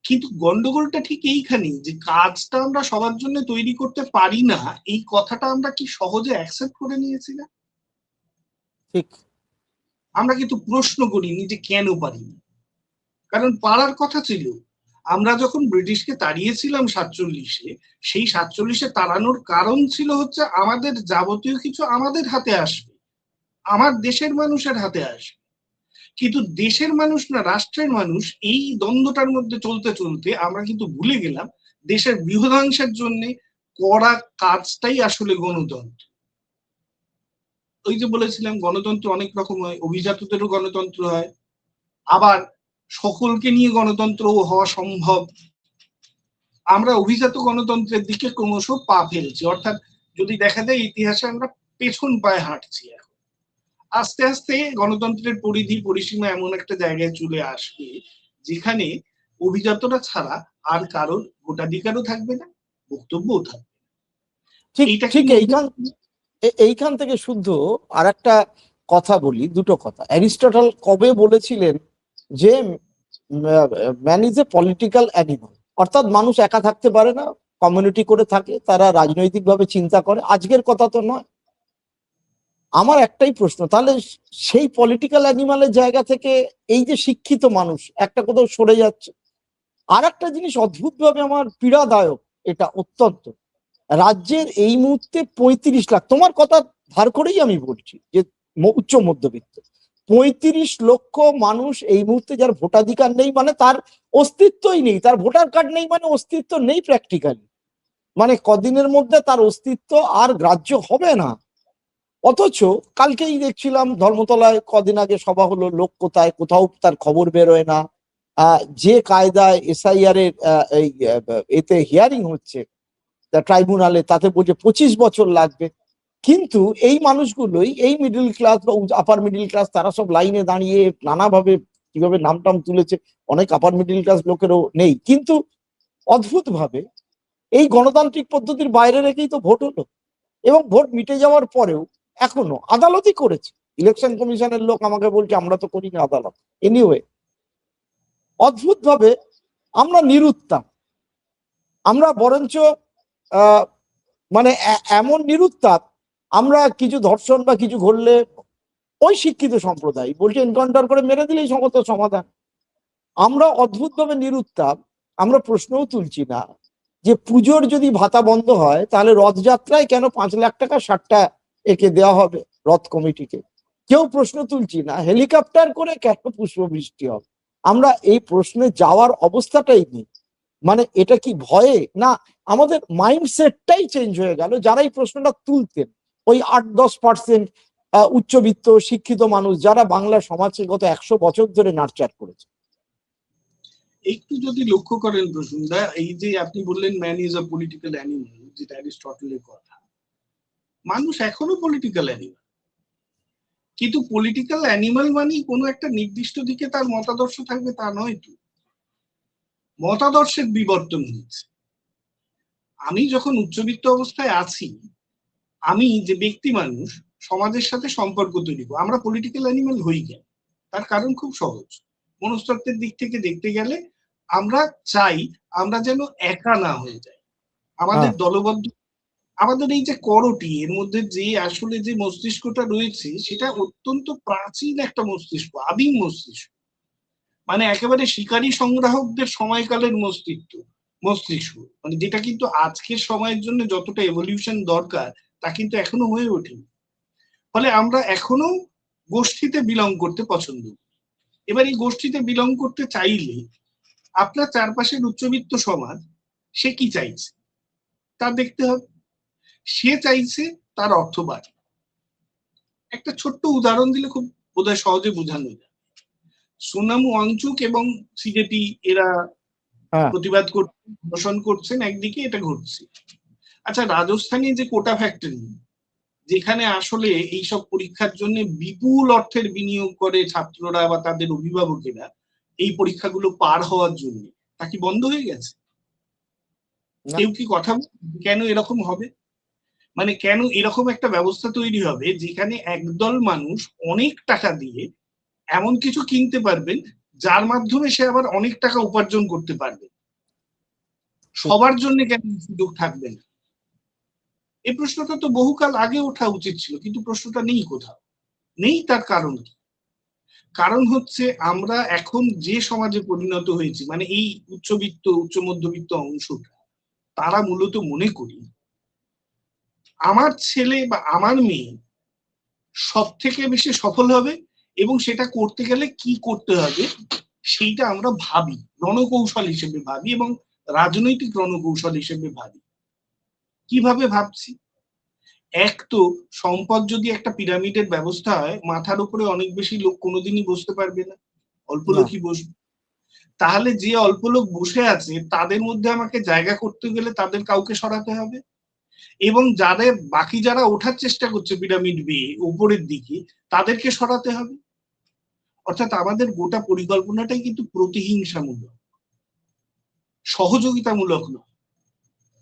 কিন্তু গন্ডগোলটা ঠিক এইখানেই, যে কাজটা আমরা সবার জন্য তৈরি করতে পারি না, এই কথাটা আমরা কি সহজে অ্যাকসেপ্ট করে নিয়েছি না? ঠিক। আমরা কিন্তু প্রশ্ন করিনি যে কেন পারিনি, কারণ পারার কথা ছিল। আমরা যখন ব্রিটিশকে তাড়িয়েছিলাম 47-এ, সেই 47-এ তাড়ানোর কারণ ছিল হচ্ছে আমাদের যাবতীয় কিছু আমাদের হাতে আসবে, আমার দেশের মানুষের হাতে আসবে। কিন্তু দেশের মানুষ না রাষ্ট্রের মানুষ, এই দ্বন্দ্বটার মধ্যে চলতে চলতে আমরা কিন্তু ভুলে গেলাম দেশের বৃহদাংশের জন্য করা কাজটাই আসলে গণতন্ত্র। ওই যে বলেছিলাম, গণতন্ত্র অনেক রকম হয়, অভিজাতদেরও গণতন্ত্র হয়, আবার সকলকে নিয়ে গণতন্ত্রও হওয়া সম্ভব। আমরা অভিজাত গণতন্ত্রের দিকে ক্রমশ পা ফেলছি, অর্থাৎ যদি দেখা যায় ইতিহাসে আমরা পেছন পায়ে হাঁটছি। এখন আস্তে আস্তে গণতন্ত্রের পরিধি পরিসীমা এমন একটা জায়গায় চলে আসবে যেখানে অভিজাতরা ছাড়া আর কারোর ভোটাধিকারও থাকবে না, বক্তব্যও থাকবে না। ঠিক এইটা কি ঠিক। এইখান থেকে শুদ্ধ আর একটা কথা বলি, দুটো কথা। অ্যারিস্টটল কবে বলেছিলেন যে man is a political animal, অর্থাৎ মানুষ একা থাকতে পারে না, কমিউনিটি করে থাকে, তারা রাজনৈতিকভাবে চিন্তা করে। আজকের কথা তো নয়। আমার একটাই প্রশ্ন, তাহলে সেই পলিটিক্যাল অ্যানিমালের জায়গা থেকে এই যে শিক্ষিত মানুষ একটা কোথাও সরে যাচ্ছে। আর একটা জিনিস অদ্ভুতভাবে আমার পীড়াদায়ক, এটা অত্যন্ত, রাজ্যের এই মুহূর্তে 35 লাখ, তোমার কথা ধার করেই আমি বলছি যে উচ্চ মধ্যবিত্ত 35 লক্ষ মানুষ এই মুহূর্তে যার ভোটাধিকার নেই, মানে তার অস্তিত্বই নেই, তার ভোটার কার্ড নেই, মানে অস্তিত্ব নেই প্র্যাকটিক্যালি, মানে কদিনের মধ্যে তার অস্তিত্ব আর গ্রাহ্য হবে না। অথচ কালকেই দেখছিলাম ধর্মতলায় কদিন আগে সভা হলো, লোক কোথায়, কোথাও তার খবর বেরোয় না। যে কায়দায় এসআইআর এর এতে হিয়ারিং হচ্ছে ট্রাইব্যুনালে, তাতে বলছে 25 বছর লাগবে। কিন্তু এই মানুষগুলোই, এই মিডল ক্লাস বা আপার মিডল ক্লাস, তারা সব লাইনে দাঁড়িয়ে নানাভাবে কিভাবে নামটাম তুলেছে। অনেক আপার মিডল ক্লাস লোকেরও নেই, কিন্তু অদ্ভুত ভাবে এই গণতান্ত্রিক পদ্ধতির বাইরে রেখেই তো ভোট হলো। এবং ভোট মিটে যাওয়ার পরেও এখনো আদালতই করেছে। ইলেকশন কমিশনের লোক আমাকে বলছে আমরা তো করিনি, আদালত। এনিওয়ে, অদ্ভুত ভাবে আমরা নিরুত্তম। আমরা বরঞ্চ মানে এমন নিরুত্তাপ, আমরা কিছু ধর্ষণ বা কিছু ঘটলে ওই শিক্ষিত সম্প্রদায় বলছে এনকাউন্টার করে মেরে দিলেই সমস্ত সমাধান। আমরা অদ্ভুতভাবে নিরুত্তাপ, আমরা প্রশ্নও তুলছি না যে পুজোর যদি ভাতা বন্ধ হয় তাহলে রথযাত্রায় কেন 5 লাখ টাকা 60টা একে দেওয়া হবে রথ কমিটিকে? কেউ প্রশ্ন তুলছি না। হেলিকপ্টার করে কেন পুষ্প বৃষ্টি হবে? আমরা এই প্রশ্নে যাওয়ার অবস্থাটাই নেই। মানে এটা কি ভয়ে না আমাদের মাইন্ডসেটটাই চেঞ্জ হয়ে গেল? যারা এই প্রশ্নটা তুলতেন ওই 8-10% উচ্চবিত্ত শিক্ষিত মানুষ যারা বাংলা সমাজে গত 100 বছর ধরে নার্চার করেছে। একটু যদি লক্ষ্য করেন প্রসূনদা, এই যে আপনি বললেন man is a political animal, যেটা অ্যারিস্টটলের কথা, মানুষ এখনো পলিটিক্যাল অ্যানিমাল, কিন্তু পলিটিক্যাল অ্যানিমাল মানেই কোনো একটা নির্দিষ্ট দিকে তার মতাদর্শ থাকবে তা নয় তো। মতাদর্শের বিবর্তন হচ্ছে। আমি যখন উচ্চবিত্ত অবস্থায় আছি, আমি যে ব্যক্তি মানুষ সমাজের সাথে সম্পর্ক তৈরি করবো। আমরা পলিটিক্যাল অ্যানিমাল হই কেন? তার কারণ খুব সহজ। মনস্তত্ত্বের দিক থেকে দেখতে গেলে আমরা চাই আমরা যেন একা না হয়ে যাই। আমাদের দলবদ্ধ, আমাদের এই যে করটি, এর মধ্যে যে আসলে যে মস্তিষ্কটা রয়েছে সেটা অত্যন্ত প্রাচীন একটা মস্তিষ্ক, আদিম মস্তিষ্ক, মানে একেবারে শিকারী সংগ্রাহকদের সময়কালের মস্তিষ্ক, মানে যেটা কিন্তু আজকের সময়ের জন্য যতটা এভলিউশন দরকার তা কিন্তু এখনো হয়ে ওঠেনি। ফলে আমরা এখনো গোষ্ঠীতে বিলং করতে পছন্দ করি। এবার এই গোষ্ঠীতে বিলং করতে চাইলে আপনার চারপাশের উচ্চবিত্ত সমাজ সে কি চাইছে তা দেখতে হবে। সে চাইছে তার অর্থ বাড়ে। একটা ছোট্ট উদাহরণ দিলে খুব বোধহয় সহজে বোঝানো যায়। সোনাম ওয়াংচুক এবং সিজেপি এরা প্রতিবাদ করছেন, প্রদর্শন করছেন, একদিকে এটা ঘটছে। আচ্ছা, রাজস্থানে যে কোটা ফ্যাক্টরি, যেখানে আসলে এইসব পরীক্ষার জন্য বিপুল অর্থের বিনিয়োগ করে ছাত্ররা বা তাদের অভিভাবকেরা এই পরীক্ষাগুলো পার হওয়ার জন্য, তা কি বন্ধ হয়ে গেছে? কেউ কি কথা কেন এরকম হবে? মানে কেন এরকম একটা ব্যবস্থা তৈরি হবে যেখানে একদল মানুষ অনেক টাকা দিয়ে এমন কিছু কিনতে পারবেন যার মাধ্যমে সে আবার অনেক টাকা উপার্জন করতে পারবে? সবার জন্য কেন সুযোগ থাকবে না? এই প্রশ্নটা তো বহুকাল আগে ওঠা উচিত ছিল, কিন্তু প্রশ্নটা নেই কোথাও। নেই, তার কারণ কি? কারণ হচ্ছে আমরা এখন যে সমাজে পরিণত হয়েছি, মানে এই উচ্চবিত্ত উচ্চ মধ্যবিত্ত অংশটা, তারা মূলত মনে করি আমার ছেলে বা আমার মেয়ে সব থেকে বেশি সফল হবে, এবং সেটা করতে গেলে কি করতে হবে সেইটা আমরা ভাবি, রণকৌশল হিসেবে ভাবি এবং রাজনৈতিক রণকৌশল হিসেবে ভাবি। কিভাবে ভাবছি? এক তো সম্পদ যদি একটা পিরামিডের ব্যবস্থা হয়, মাথার উপরে অনেক বেশি লোক কোনোদিনই বসতে পারবে না, অল্প লোকই বসবে। তাহলে যে অল্প লোক বসে আছে তাদের মধ্যে আমাকে জায়গা করতে গেলে তাদের কাউকে সরাতে হবে, এবং যাদের বাকি যারা ওঠার চেষ্টা করছে পিরামিড বেয়ে উপরের দিকে তাদেরকে সরাতে হবে। অর্থাৎ আমাদের গোটা পরিকল্পনাটাই কিন্তু প্রতিহিংসামূলক, সহযোগিতামূলক নয়।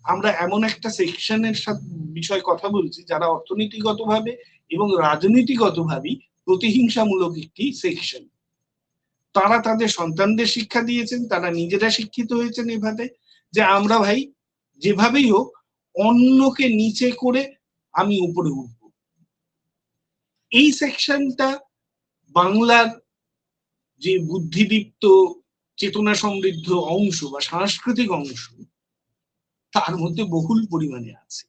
আমরা এমন একটা সেকশনের সাথে বিষয়ে কথা বলছি যারা অর্থনীতিগতভাবে এবং রাজনীতিগতভাবে প্রতিহিংসামূলক একটি সেকশন। তারা তাদের সন্তানদের শিক্ষা দিয়েছেন, তারা নিজেরা শিক্ষিত হয়েছেন এভাবে যে আমরা ভাই যেভাবেই হোক অন্যকে নিচে করে আমি উপরে উঠব। এই সেকশনটা বাংলার যে বুদ্ধিদীপ্ত চেতনা সমৃদ্ধ অংশ বা সাংস্কৃতিক অংশ তার মধ্যে বহুল পরিমাণে আছে,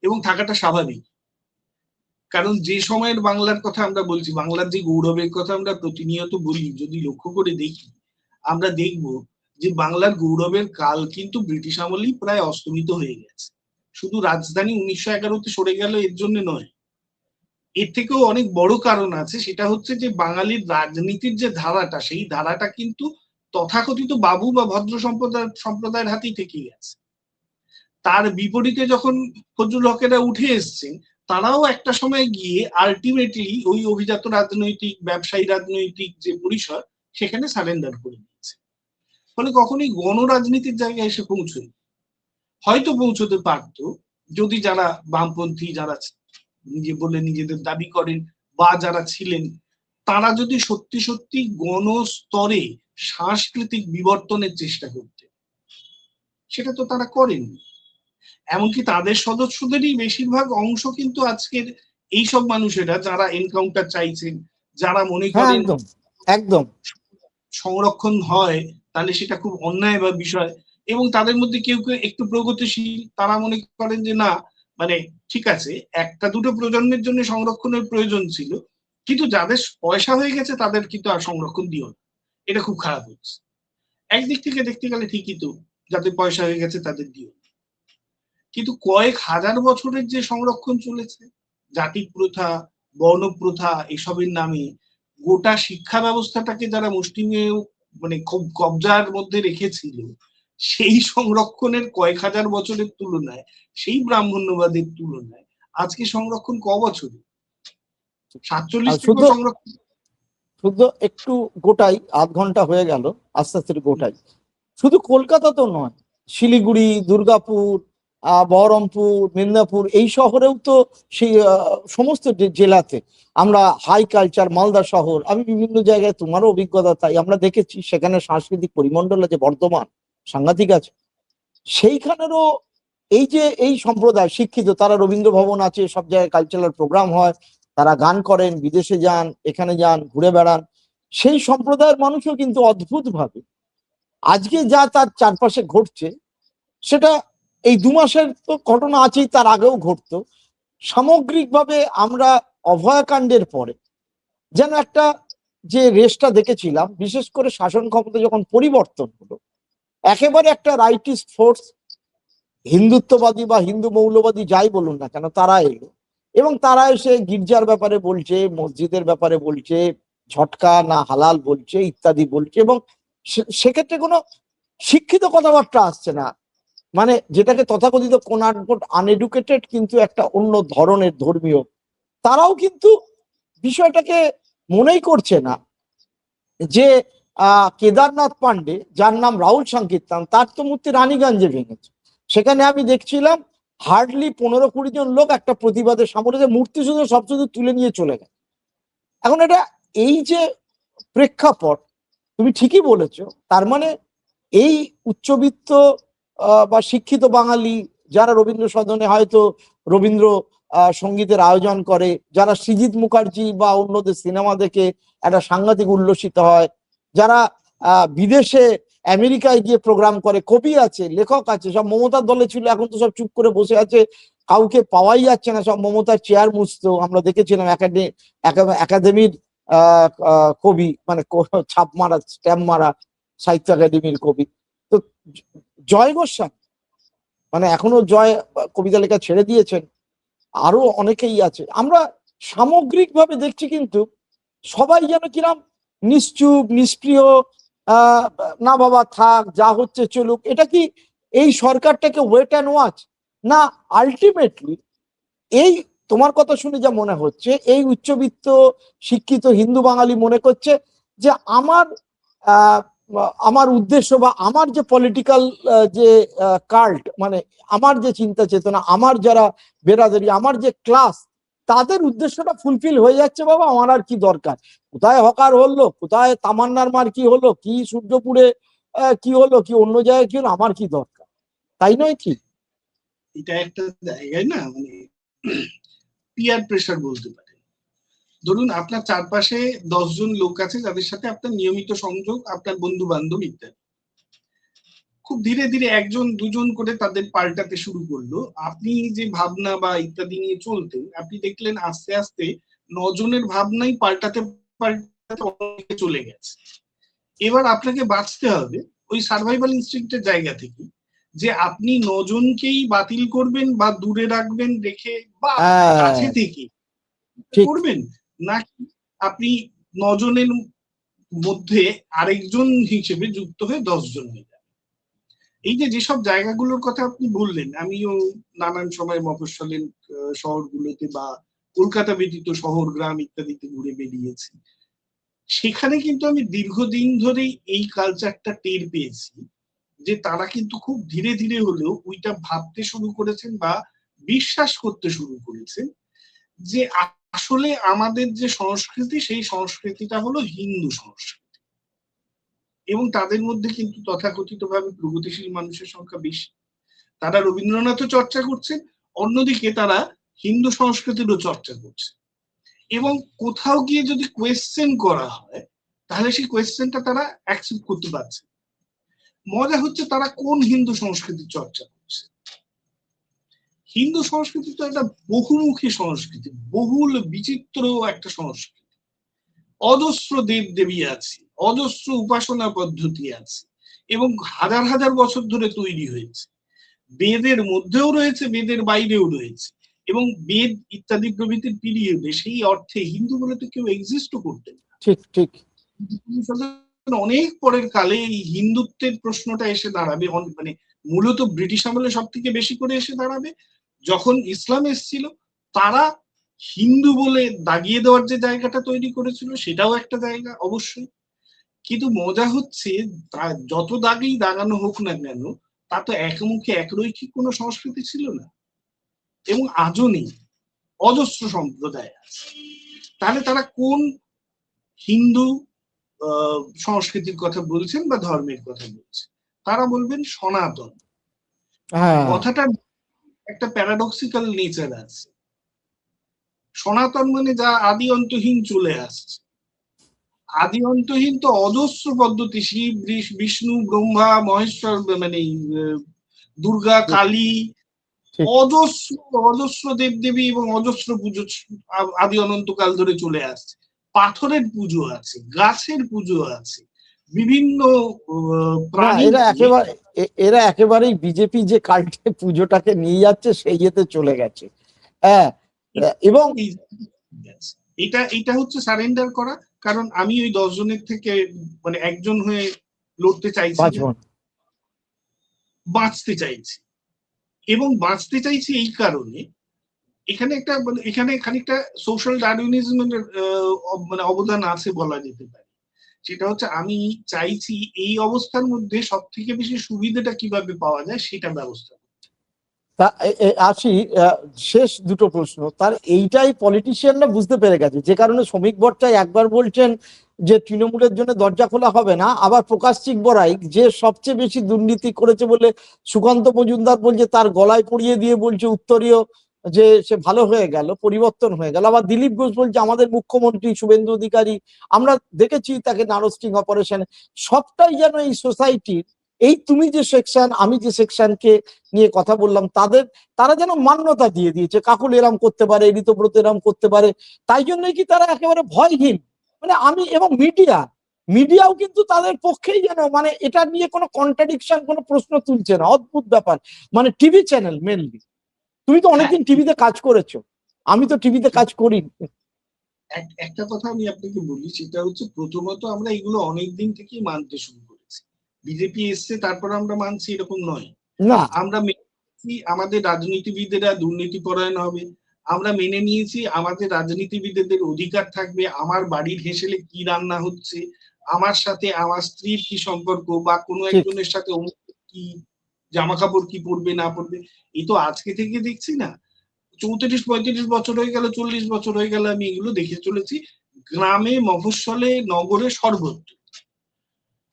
এবং থাকাটা স্বাভাবিক। কারণ যে সময়ের বাংলার কথা আমরা বলছি, বাংলার যে গৌরবের কথা আমরা প্রতিনিয়ত বলি, যদি লক্ষ্য করে দেখি আমরা দেখব যে বাংলার গৌরবের কাল কিন্তু ব্রিটিশ আমলেই প্রায় অস্তমিত হয়ে গেছে। শুধু রাজধানী 1911-তে সরে গেল এর জন্য নয়, এর থেকেও অনেক বড় কারণ আছে। সেটা হচ্ছে যে বাঙালির রাজনীতির যে ধারাটা, সেই ধারাটা কিন্তু তথাকথিত বাবু বা ভদ্র সম্প্রদায়ের হাতেই থেকে গেছে। তার বিপরীতে যখন ফজলুল হকেরা উঠে এসছেন, তারাও একটা সময় গিয়ে আলটিমেটলি ওই অভিজাত রাজনৈতিক ব্যবসায়ী রাজনৈতিক যে পরিসর সেখানে সারেন্ডার করে দিয়েছে। ফলে কখনোই গণরাজনীতির জায়গায় এসে পৌঁছয়, হয়তো পৌঁছতে পারতো যদি যারা বামপন্থী, যারা নিজে বলে নিজেদের দাবি করেন বা যারা ছিলেন, তারা যদি সত্যি সত্যি গণস্তরে সাংস্কৃতিক বিবর্তনের চেষ্টা করতে। সেটা তো তারা করেননি। এমনকি তাদের সদস্যদেরই বেশিরভাগ অংশ কিন্তু আজকের এইসব মানুষেরা যারা এনকাউন্টার চাইছেন, যারা মনে করেন একদম একদম সংরক্ষণ হয় তাহলে সেটা খুব অন্যায় বা বিষয়, এবং তাদের মধ্যে কেউ কেউ একটু প্রগতিশীল, তারা মনে করেন যে না, মানে ঠিক আছে, একটা দুটো প্রজন্মের জন্য সংরক্ষণের প্রয়োজন ছিল, কিন্তু যাদের পয়সা হয়ে গেছে তাদের কিন্তু আর সংরক্ষণ দিও না, এটা খুব খারাপ হচ্ছে। একদিক থেকে দেখতে গেলে ঠিকই তো, যাদের পয়সা হয়ে গেছে তাদের দিও। কিন্তু কয়েক হাজার বছরের যে সংরক্ষণ চলেছে, জাতি প্রথা, বর্ণ প্রথা এসবের নামে গোটা শিক্ষা ব্যবস্থাটাকে যারা মুষ্টিমে মানে খুব কবজার মধ্যে রেখেছিল, সেই সংরক্ষণের কয়েক হাজার বছরের তুলনায়, সেই ব্রাহ্মণ্যবাদের তুলনায় আজকে সংরক্ষণ ক বছরে? 47 থেকে শুধু সংরক্ষণ। শুধু একটু গোটাই, আধ ঘন্টা হয়ে গেল, আস্তে আস্তে গোটাই। শুধু কলকাতা তো নয়, শিলিগুড়ি, দুর্গাপুর, বহরমপুর, মেদিনীপুর, এই শহরেও তো সেই সমস্ত জেলাতে আমরা হাই কালচার, মালদা শহর, আমি বিভিন্ন জায়গায়, তোমারও অভিজ্ঞতা তাই, আমরা দেখেছি সেখানে সাংস্কৃতিক পরিমণ্ডল আছে বর্ধমান, সাংঘাতিক আছে। সেইখানেরও এই যে এই সম্প্রদায় শিক্ষিত, তারা রবীন্দ্র ভবন আছে, সব জায়গায় কালচারাল প্রোগ্রাম হয়, তারা গান করেন, বিদেশে যান, এখানে যান, ঘুরে বেড়ান। সেই সম্প্রদায়ের মানুষও কিন্তু অদ্ভুত ভাবে আজকে যা তার চারপাশে ঘটছে, সেটা এই 2 মাসের তো ঘটনা আছেই, তার আগেও ঘটতো। সামগ্রিকভাবে আমরা অভয়াকাণ্ডের পরে যেন একটা যে রেসটা দেখেছিলাম, বিশেষ করে শাসন ক্ষমতা যখন পরিবর্তন হলো, একেবারে একটা রাইটিস্ট ফোর্স, হিন্দুত্ববাদী বা হিন্দু মৌলবাদী যাই বলুন না কেন, তারা এলো এবং তারা এসে গির্জার ব্যাপারে বলছে, মসজিদের ব্যাপারে বলছে, ঝটকা না হালাল বলছে, ইত্যাদি বলছে, এবং সেক্ষেত্রে কোনো শিক্ষিত কথাবার্তা আসছে না, মানে যেটাকে তথাকথিত কোন আনএডুকেটেড কিন্তু একটা অন্য ধরনের ধর্মীয়, তারাও কিন্তু বিষয়টাকে মনেই করছে না যে কেদারনাথ পান্ডে, যার নাম রাহুল সংকীর্তন, তার তো মূর্তি রানীগঞ্জে ভেঙেছে। সেখানে আমি দেখছিলাম হার্ডলি 15-20 জন লোক একটা প্রতিবাদে সামনে, যে মূর্তি শুধু সব শুধু তুলে নিয়ে চলে গেছে। এখন এটা, এই যে প্রেক্ষাপট, তুমি ঠিকই বলেছো, তার মানে এই উচ্চবিত্ত বা শিক্ষিত বাঙালি যারা রবীন্দ্র সদনে হয়তো রবীন্দ্র সঙ্গীতের আয়োজন করে, যারা সৃজিত মুখার্জি বা অন্যদের সিনেমা দেখে একটা সাংঘাতিক উল্লসিত হয়, যারা বিদেশে আমেরিকায় গিয়ে প্রোগ্রাম করে, কবি আছে, লেখক আছে, সব মমতার দলে ছিল, এখন তো সব চুপ করে বসে আছে, কাউকে পাওয়াই যাচ্ছে না, সব মমতার চেয়ার মুছতো। আমরা দেখেছিলাম একাডেমির কবি, মানে ছাপ মারা, স্ট্যাম্প মারা সাহিত্য একাডেমির কবি তো জয় গোস্বামী, মানে এখনো জয় কবিতা লেখা ছেড়ে দিয়েছেন, আরো অনেকেই আছে। আমরা সামগ্রিকভাবে দেখছি কিন্তু সবাই যেন কিরাম নিশ্চুপ, নিষ্ক্রিয়, না বাবা থাক, যা হচ্ছে চলুক। এটা কি এই সরকারটাকে ওয়েট অ্যান্ড ওয়াচ, না আলটিমেটলি এই, তোমার কথা শুনে যা মনে হচ্ছে, এই উচ্চবিত্ত শিক্ষিত হিন্দু বাঙালি মনে করছে যে আমার উদ্দেশ্য বা আমার যে পলিটিক্যাল যে কাল্ট, মানে আমার যে চিন্তা চেতনা, আমার যারা বেরাদারি, আমার যে ক্লাস, তাদের উদ্দেশ্যটা ফুলফিল হয়ে যাচ্ছে, বাবা আমার আর কি দরকার, কোথায় হকার হলো, কোথায় তামান্নার মার কি হলো, কি সূর্যপুরে কি হলো, কি অন্য জায়গায় কি হলো, আমার কি দরকার, তাই নয় কি? এটা একটা জায়গায় না, মানে পিয়ার প্রেসার বলতে পারে। ধরুন আপনার চারপাশে 10 জন লোক আছে যাদের সাথে আপনার নিয়মিত সংযোগ, আপনার বন্ধু বান্ধব ইত্যাদি। খুব ধীরে ধীরে একজন দুজন করে তাদের পাল্টাতে শুরু করলো। আপনি যে ভাবনা বা ইত্যাদি নিয়ে চলতেন, আপনি দেখলেন আস্তে আস্তে 9 জনের ভাবনাই পাল্টাতে পাল্টাতে অনেকে চলে গেছে। এবার আপনাকে বাঁচতে হবে ওই সার্ভাইভাল ইনস্টিংক্টের জায়গা থেকে, যে আপনি 9 জনকেই বাতিল করবেন বা দূরে রাখবেন রেখে, বা কাছে থেকে করবেন, নাকি আপনি 9 জনের মধ্যে আরেকজন হিসেবে যুক্ত হয়ে 10 জন হয়ে যাবেন। এই যে যেসব জায়গাগুলোর কথা আপনি বললেন, আমিও নানান সময় মফস্বলের শহরগুলোতে বা কলকাতা ব্যতীত শহর গ্রাম ইত্যাদিতে ঘুরে বেরিয়েছি। সেখানে কিন্তু আমি দীর্ঘদিন ধরেই এই কালচারটা টের পেয়েছি, যে তারা কিন্তু খুব ধীরে ধীরে হলেও ওইটা ভাবতে শুরু করেছেন বা বিশ্বাস করতে শুরু করেছেন, যে আসলে আমাদের যে সংস্কৃতি, সেই সংস্কৃতিটা হলো হিন্দু সংস্কৃতি। এবং তাদের মধ্যে কিন্তু তথাকথিত ভাবে প্রগতিশীল মানুষের সংখ্যা বেশি। তারা রবীন্দ্রনাথও চর্চা করছেন, অন্যদিকে তারা হিন্দু সংস্কৃতিরও চর্চা করছে। এবং কোথাও গিয়ে যদি কোয়েশ্চেন করা হয়, তাহলে সেই কোয়েশ্চেনটা তারা অ্যাকসেপ্ট করতে পারছে। মজা হচ্ছে তারা কোন হিন্দু সংস্কৃতির চর্চা করছে। হিন্দু সংস্কৃতি তো একটা বহুমুখী সংস্কৃতি, বহুল বিচিত্র একটা সংস্কৃতি। অজস্র দেব দেবী আছে, অজস্র উপাসনা পদ্ধতি আছে, এবং হাজার হাজার বছর ধরে তৈরি হয়েছে। বেদের মধ্যেও রয়েছে, বেদের বাইরেও রয়েছে, এবং বেদ ইত্যাদি প্রভৃতির পিরিয়ডে সেই অর্থে হিন্দু বলে তো কেউ এক্সিস্টও করতেন না। ঠিক ঠিক। অনেক পরের কালে এই হিন্দুত্বের প্রশ্নটা এসে দাঁড়াবে, মানে মূলত ব্রিটিশ আমলে সব থেকে বেশি করে এসে দাঁড়াবে যখন ইসলাম এসেছিল। তারা হিন্দু বলে দাগিয়ে দেওয়ার যে জায়গাটা তৈরি করেছিল সেটাও একটা জায়গা অবশ্যই, কিন্তু মজা হচ্ছে যত দাগেই দাগানো হোক না কেন, তা তো একমুখে একরৈখিক কোনো সংস্কৃতি ছিল না, এবং আজও নেই। অজস্র সম্প্রদায় আছে। তাহলে তারা কোন হিন্দু সংস্কৃতির কথা বলছেন বা ধর্মের কথা বলছেন? তারা বলবেন সনাতন। কথাটার একটা প্যারাডক্সিক্যাল নেচার আছে। সনাতন মানে যা আদি অন্তহীন চলে আসছে। আদি অন্তহীন তো অজস্র পদ্ধতি, শিব বিষ্ণু ব্রহ্মা মহেশ্বর, মানে দুর্গা কালী, অজস্র অজস্র দেবদেবী এবং অজস্র পুজো আদি অনন্তকাল ধরে চলে আসছে। পাথরের পুজো আছে, গাছের পুজো আছে, বিভিন্ন প্রাণী। এরা একেবারেই বিজেপি যে কাল্টে পুজোটাকে নিয়ে যাচ্ছে সেই ইয়েতে চলে গেছে। হ্যাঁ, এবং এটা হচ্ছে সারেন্ডার করা। কারণ আমি ওই 10 জনের থেকে মানে একজন হয়ে লড়তে চাইছি, বাঁচতে চাইছি, এবং বাঁচতে চাইছি এই কারণে এখানে খানিকটা সোশ্যাল ডারউইনিজমের মানে অবদান আছে বলা যেতে পারে। সেটা হচ্ছে আমি চাইছি এই অবস্থার মধ্যে সব থেকে বেশি সুবিধাটা কিভাবে পাওয়া যায় সেটা ব্যবস্থা। আসি শেষ দুটো প্রশ্ন। তার এইটাই পলিটিশিয়ানরা বুঝতে পেরে গেছে, যে কারণে শ্রমিক ভট্টাচার্য একবার বলছেন যে তৃণমূলের জন্য দরজা খোলা হবে না, আবার প্রকাশ চিকবরাই যে সবচেয়ে বেশি দুর্নীতি করেছে বলে সুকান্ত মজুমদার বলছে তার গলায় পরিয়ে দিয়ে বলছে উত্তরীয় যে সে ভালো হয়ে গেল, পরিবর্তন হয়ে গেল। আবার দিলীপ ঘোষ বলছে আমাদের মুখ্যমন্ত্রী শুভেন্দু অধিকারী, আমরা দেখেছি তাকে নারস্টিং অপারেশন। সবটাই যেন এই সোসাইটির, এই তুমি যে সেকশন আমি যে সেকশনকে নিয়ে কথা বললাম তারা যেন মান্যতা দিয়ে দিয়েছে, কাকুল এরম করতে পারে, ঋতব্রত এরম করতে পারে। তাই জন্যই কি তারা একেবারে ভয়হীন। মানে এবং মিডিয়াও কিন্তু তাদের পক্ষেই যেন, মানে এটা নিয়ে কোনো কন্ট্রাডিকশন, কোনো প্রশ্ন তুলছে না। অদ্ভুত ব্যাপার। মানে টিভি চ্যানেল মেনলি, তুমি তো অনেকদিন টিভিতে কাজ করেছো, আমি তো টিভিতে কাজ করি। একটা কথা আমি আপনাকে বলি, সেটা হচ্ছে প্রথমত আমরা এগুলো অনেকদিন থেকেই মানতে শুরু করেছি। বিজেপি এসছে তারপর আমরা মানছি এরকম নয়। না, আমরা আমাদের রাজনীতিবিদেরা দুর্নীতি পরায়ণ হবে, আমরা মেনে নিয়েছি আমাদের রাজনীতিবিদদের অধিকার থাকবে আমার বাড়ির হেসেলে কি রান্না হচ্ছে, আমার সাথে আমার স্ত্রীর কি সম্পর্ক, বা কোনো একজনের সাথে কি জামা কাপড় কি পরবে না পরবে। এই তো আজকে থেকে দেখছি না, 34-35 বছর হয়ে গেল, 40 বছর হয়ে গেল আমি এগুলো দেখে চলেছি, গ্রামে মফস্বলে নগরে সর্বত্র।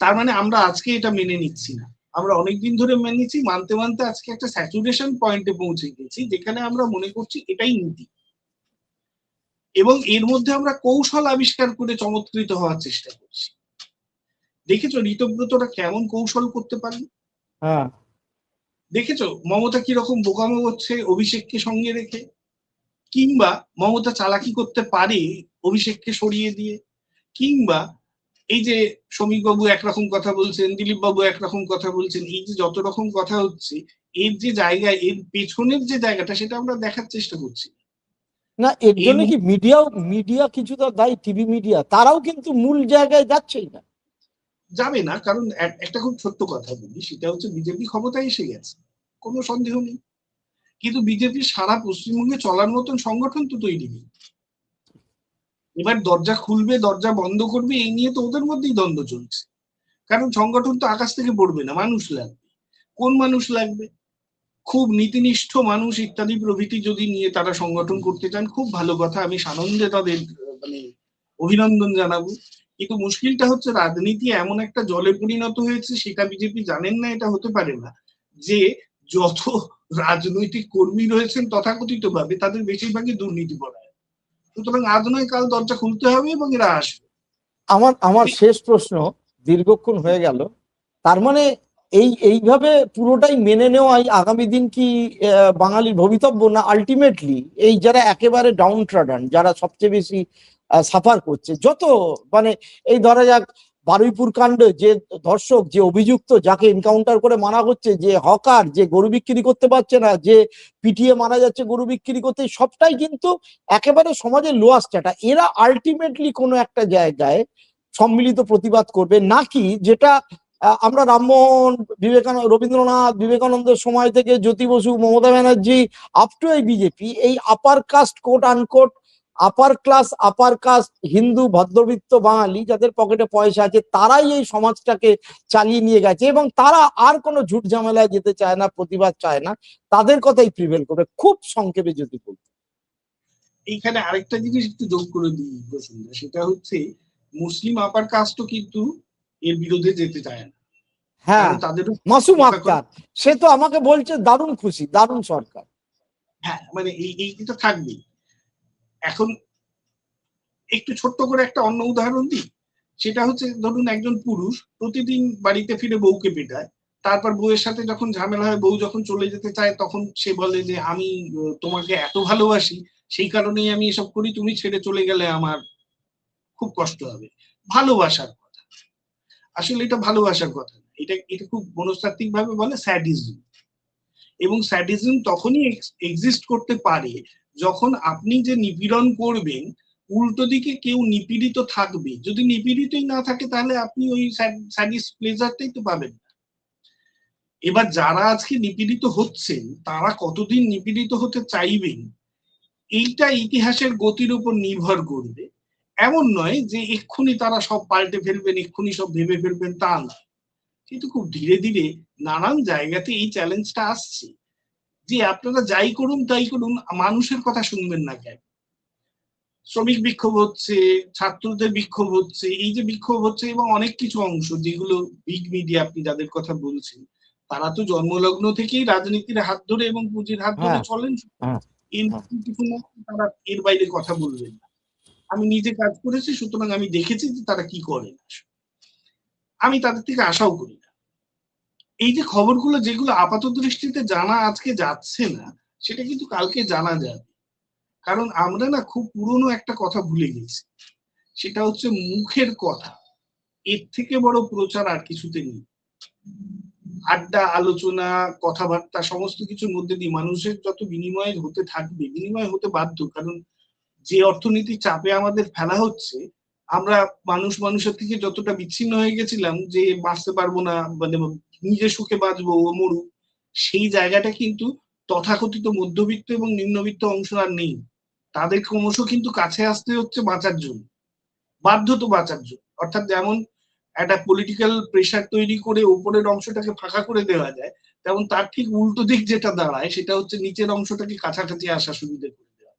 তার মানে আমরা আজকে এটা মেনে নিচ্ছি না, আমরা অনেকদিন ধরে মেনে নিচ্ছি, মানতে মানতে আজকে একটা স্যাচুরেশন পয়েন্টে পৌঁছে গেছি যেখানে আমরা মনে করছি এটাই নীতি, এবং এর মধ্যে আমরা কৌশল আবিষ্কার করে চমৎকৃত হওয়ার চেষ্টা করছি। দেখেছো ঋতব্রতরা কেমন কৌশল করতে পারে? দেখেছো মমতা কিরকম বোকামো হচ্ছে অভিষেককে সঙ্গে রেখে, কিংবা মমতা চালাকি করতে পারে অভিষেককে সরিয়ে দিয়ে, কিংবা এই যে শ্রমিক বাবু একরকম কথা বলছেন, দিলীপ বাবু একরকম কথা বলছেন, এই যে যত রকম কথা হচ্ছে, এর যে জায়গায়, এর পেছনের যে জায়গাটা সেটা আমরা দেখার চেষ্টা করছি না। এর জন্য কি মিডিয়া কিছুটা দায়ী, টিভি মিডিয়া তারাও কিন্তু মূল জায়গায় যাচ্ছেই না, যাবে না। কারণ একটা খুব ছোট্ট কথা বলি, সেটা হচ্ছে বিজেপি ক্ষমতায় এসে গেছে, কোনো সন্দেহ নেই, কিন্তু বিজেপির সারা পশ্চিমবঙ্গে চলার মতন সংগঠন তো তৈরি নেই। এবার দরজা খুলবে দরজা বন্ধ করবে এই নিয়ে তো ওদের মধ্যেই দ্বন্দ্ব চলছে। কারণ সংগঠন তো আকাশ থেকে পড়বে না, মানুষ লাগবে। কোন মানুষ লাগবে? খুব নীতিনিষ্ঠ মানুষ ইত্যাদি প্রভৃতি যদি নিয়ে তারা সংগঠন করতে চান, খুব ভালো কথা, আমি সানন্দে তাদের মানে অভিনন্দন জানাবো। কিন্তু মুশকিলটা হচ্ছে রাজনীতি এমন একটা জলে পরিণত হয়েছে, সেটা বিজেপি জানেন না, এটা হতে পারে না, যে যত রাজনৈতিক কর্মী রয়েছেন তথাকথিত ভাবে তাদের বেশিরভাগই দুর্নীতি পরায়ণ। সুতরাং আজ নয় কাল দরজা খুলতে হবে এবং এরা আসবে। আমার শেষ প্রশ্ন, দীর্ঘক্ষণ হয়ে গেল, তার মানে এইভাবে পুরোটাই মেনে নেওয়াই আগামী দিন কি বাঙালির ভবিতব্য, না আলটিমেটলি এই যারা একেবারে ডাউন ট্রাডান, যারা সবচেয়ে বেশি সাফার করছে, যত মানে এই ধরা যাক বারুইপুর কাণ্ডে যে ধর্ষক, যে অভিযুক্ত, যাকে এনকাউন্টার করে মারা হচ্ছে, যে হকার, যে গরু বিক্রি করতে পারছে না, যে পিটিয়ে মারা যাচ্ছে গরু বিক্রি করতে, সবটাই কিন্তু একেবারে সমাজের লোয়ার স্ট্যাটা। এরা আলটিমেটলি কোনো একটা জায়গায় সম্মিলিত প্রতিবাদ করবে নাকি, যেটা আমরা রামমোহন, রবীন্দ্রনাথ, বিবেকানন্দের সময় থেকে জ্যোতি বসু, মমতা ব্যানার্জি, আপ টু এই বিজেপি, এই upper caste quote unquote upper caste Hindu ভদ্রবিত্ত বাঙালি যাদের পকেটে পয়সা আছে, তারাই এই সমাজটাকে চালিয়ে নিয়ে গেছে এবং তারা আর কোনো ঝুট ঝামেলায় যেতে চায় না, প্রতিবাদ চায় না, তাদের কথাই প্রিভেল করবে। খুব সংক্ষেপে যদি বলতে, এইখানে আরেকটা জিনিস একটু যোগ করে দিই বসুন্ধরা, সেটা হচ্ছে মুসলিম আপার কাস্টও কিন্তু এর বিরুদ্ধে যেতে চায় না। হ্যাঁ, কারণ তাদেরও মাসুম আক্তার সে তো আমাকে বলছে দারুণ খুশি, দারুণ সরকার। হ্যাঁ, মানে এইটা থাকবেই। এখন একটু ছোট্ট করে একটা অন্য উদাহরণ দিই, সেটা হচ্ছে ধরুন একজন পুরুষ প্রতিদিন বাড়িতে ফিরে বউকে পেটায়, তারপর বউয়ের সাথে যখন ঝামেলা হয়, বউ যখন চলে যেতে চায়, তখন সে বলে যে আমি তোমাকে এত ভালোবাসি, সেই কারণেই আমি এসব করি, তুমি ছেড়ে চলে গেলে আমার খুব কষ্ট হবে। ভালোবাসার কথা, আসলে এটা ভালোবাসার কথা না, এটা খুব মনস্তাত্ত্বিক ভাবে বলে স্যাডিজম। এবং স্যাডিজম তখনই এক্সিস্ট করতে পারে যখন আপনি যে নিপীড়ন করবেন, উল্টো দিকে কেউ নিপীড়িত থাকবে। যদি নিপীড়িতই না থাকে, তাহলে আপনি ওই স্যাডিস্ট প্লেজারটাই তো পাবেন না। এবার যারা আজকে নিপীড়িত হচ্ছেন, তারা কতদিন নিপীড়িত হতে চাইবেন, এইটা ইতিহাসের গতির উপর নির্ভর করবে। এমন নয় যে এক্ষুনি তারা সব পাল্টে ফেলবেন, এক্ষুনি সব ভেবে ফেলবেন, তা না। কিন্তু খুব ধীরে ধীরে নানান জায়গাতে এই চ্যালেঞ্জটা আসছে যে আপনারা যাই করুন তাই করুন, মানুষের কথা শুনবেন না কেন? শ্রমিক বিক্ষোভ হচ্ছে, ছাত্রদের বিক্ষোভ হচ্ছে, এই যে বিক্ষোভ হচ্ছে, এবং অনেক কিছু অংশ যেগুলো বিগ মিডিয়া আপনি যাদের কথা বলছেন, তারা তো জন্মলগ্ন থেকেই রাজনীতির হাত ধরে এবং পুঁজির হাত ধরে হ্যাঁ, চলেন। হ্যাঁ, তারা এর বাইরে কথা বলবেন না। আমি নিজে কাজ করেছি, সুতরাং আমি দেখেছি যে তারা কি করেন। আমি তাদের থেকে আশাও করি না। এই যে খবরগুলো যেগুলো আপাত দৃষ্টিতে জানা আজকে যাচ্ছে না, সেটা কিন্তু কালকে জানা যাবে। কারণ আমরা না খুব পুরনো একটা কথা ভুলে গেছি, সেটা হচ্ছে মুখের কথা। এর থেকে বড় প্রচার আর কিছুতে নেই। আড্ডা, আলোচনা, কথাবার্তা সমস্ত কিছুর মধ্যে দিয়ে মানুষের যত বিনিময় হতে থাকবে, বিনিময় হতে বাধ্য, কারণ যে অর্থনীতির চাপে আমাদের ফেলা হচ্ছে, আমরা মানুষের থেকে যতটা বিচ্ছিন্ন হয়ে গেছিলাম যে বাঁচতে পারবো না, মানে নিজের সুখে বাঁচবো ও মরুক, সেই জায়গাটা কিন্তু তথাকথিত মধ্যবিত্ত এবং নিম্নবিত্ত অংশ আর নেই। তাদের ক্রমশ কিন্তু কাছে আসতে হচ্ছে বাঁচার জন্য, বাধ্যত বাঁচার জন্য। অর্থাৎ যেমন একটা পলিটিক্যাল প্রেশার তৈরি করে উপরের অংশটাকে ফাঁকা করে দেওয়া যায়, তেমন তার ঠিক উল্টো দিক যেটা দাঁড়ায়, সেটা হচ্ছে নিচের অংশটাকে কাছাকাছি আসা সুবিধা করে দেওয়া।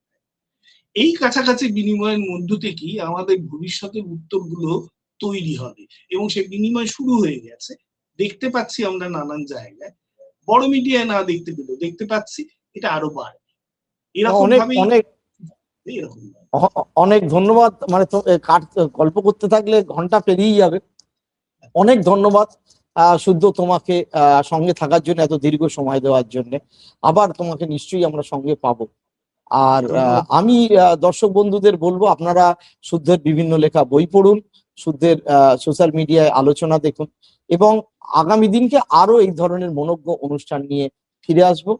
এই কাছাকাছি বিনিময়ের মধ্য থেকেই আমাদের ভবিষ্যতের উত্তরগুলো তৈরি হবে, এবং সেই বিনিময় শুরু হয়ে গেছে। দেখতে পাচ্ছি আমরা নানান জায়গায়, বড় মিডিয়ায় না দেখতে পেলেও দেখতে পাচ্ছি, এটা আরো বাড়বে এরকম অনেক ভাবেই। অনেক এরকম অনেক ধন্যবাদ। মানে তো গল্প করতে থাকলে ঘন্টা পেরিয়ে যাবে। অনেক ধন্যবাদ শুদ্ধ তোমাকে, সঙ্গে থাকার জন্য, এত দীর্ঘ সময় দেওয়ার জন্য। আবার তোমাকে নিশ্চয়ই আমরা সঙ্গে পাবো। আর ধন্যবাদ। আমি দর্শক বন্ধুদের বলবো, আপনারা শুদ্ধের বিভিন্ন লেখা বই পড়ুন, শুদ্ধের সোশ্যাল মিডিয়ায় আলোচনা দেখুন, এবং আগামী দিনকে আরো এই ধরনের মনোজ্ঞ অনুষ্ঠান নিয়ে ফিরে আসবো।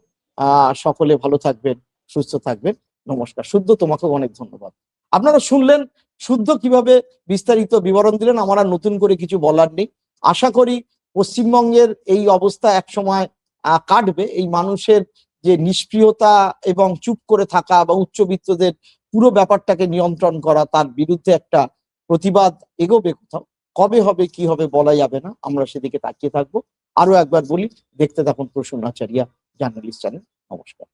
সকলে ভালো থাকবেন, সুস্থ থাকবেন। নমস্কার। শুদ্ধ, তোমাকে অনেক ধন্যবাদ। আপনারা শুনলেন শুদ্ধ কিভাবে বিস্তারিত বিবরণ দিলেন। আমার আর নতুন করে কিছু বলার নেই। আশা করি পশ্চিমবঙ্গের এই অবস্থা একসময় কাটবে। এই মানুষের যে নিষ্ক্রিয়তা এবং চুপ করে থাকা বা উচ্চবিত্তদের পুরো ব্যাপারটাকে নিয়ন্ত্রণ করা, তার বিরুদ্ধে একটা প্রতিবাদ এগোবে কোথাও। কবে হবে কি হবে বলা যাবে না, আমরা সেদিকে তাকিয়ে থাকবো। আরো একবার বলি, দেখতে থাকুন প্রসূন আচারিয়া জার্নালিস্ট চ্যানেল। নমস্কার।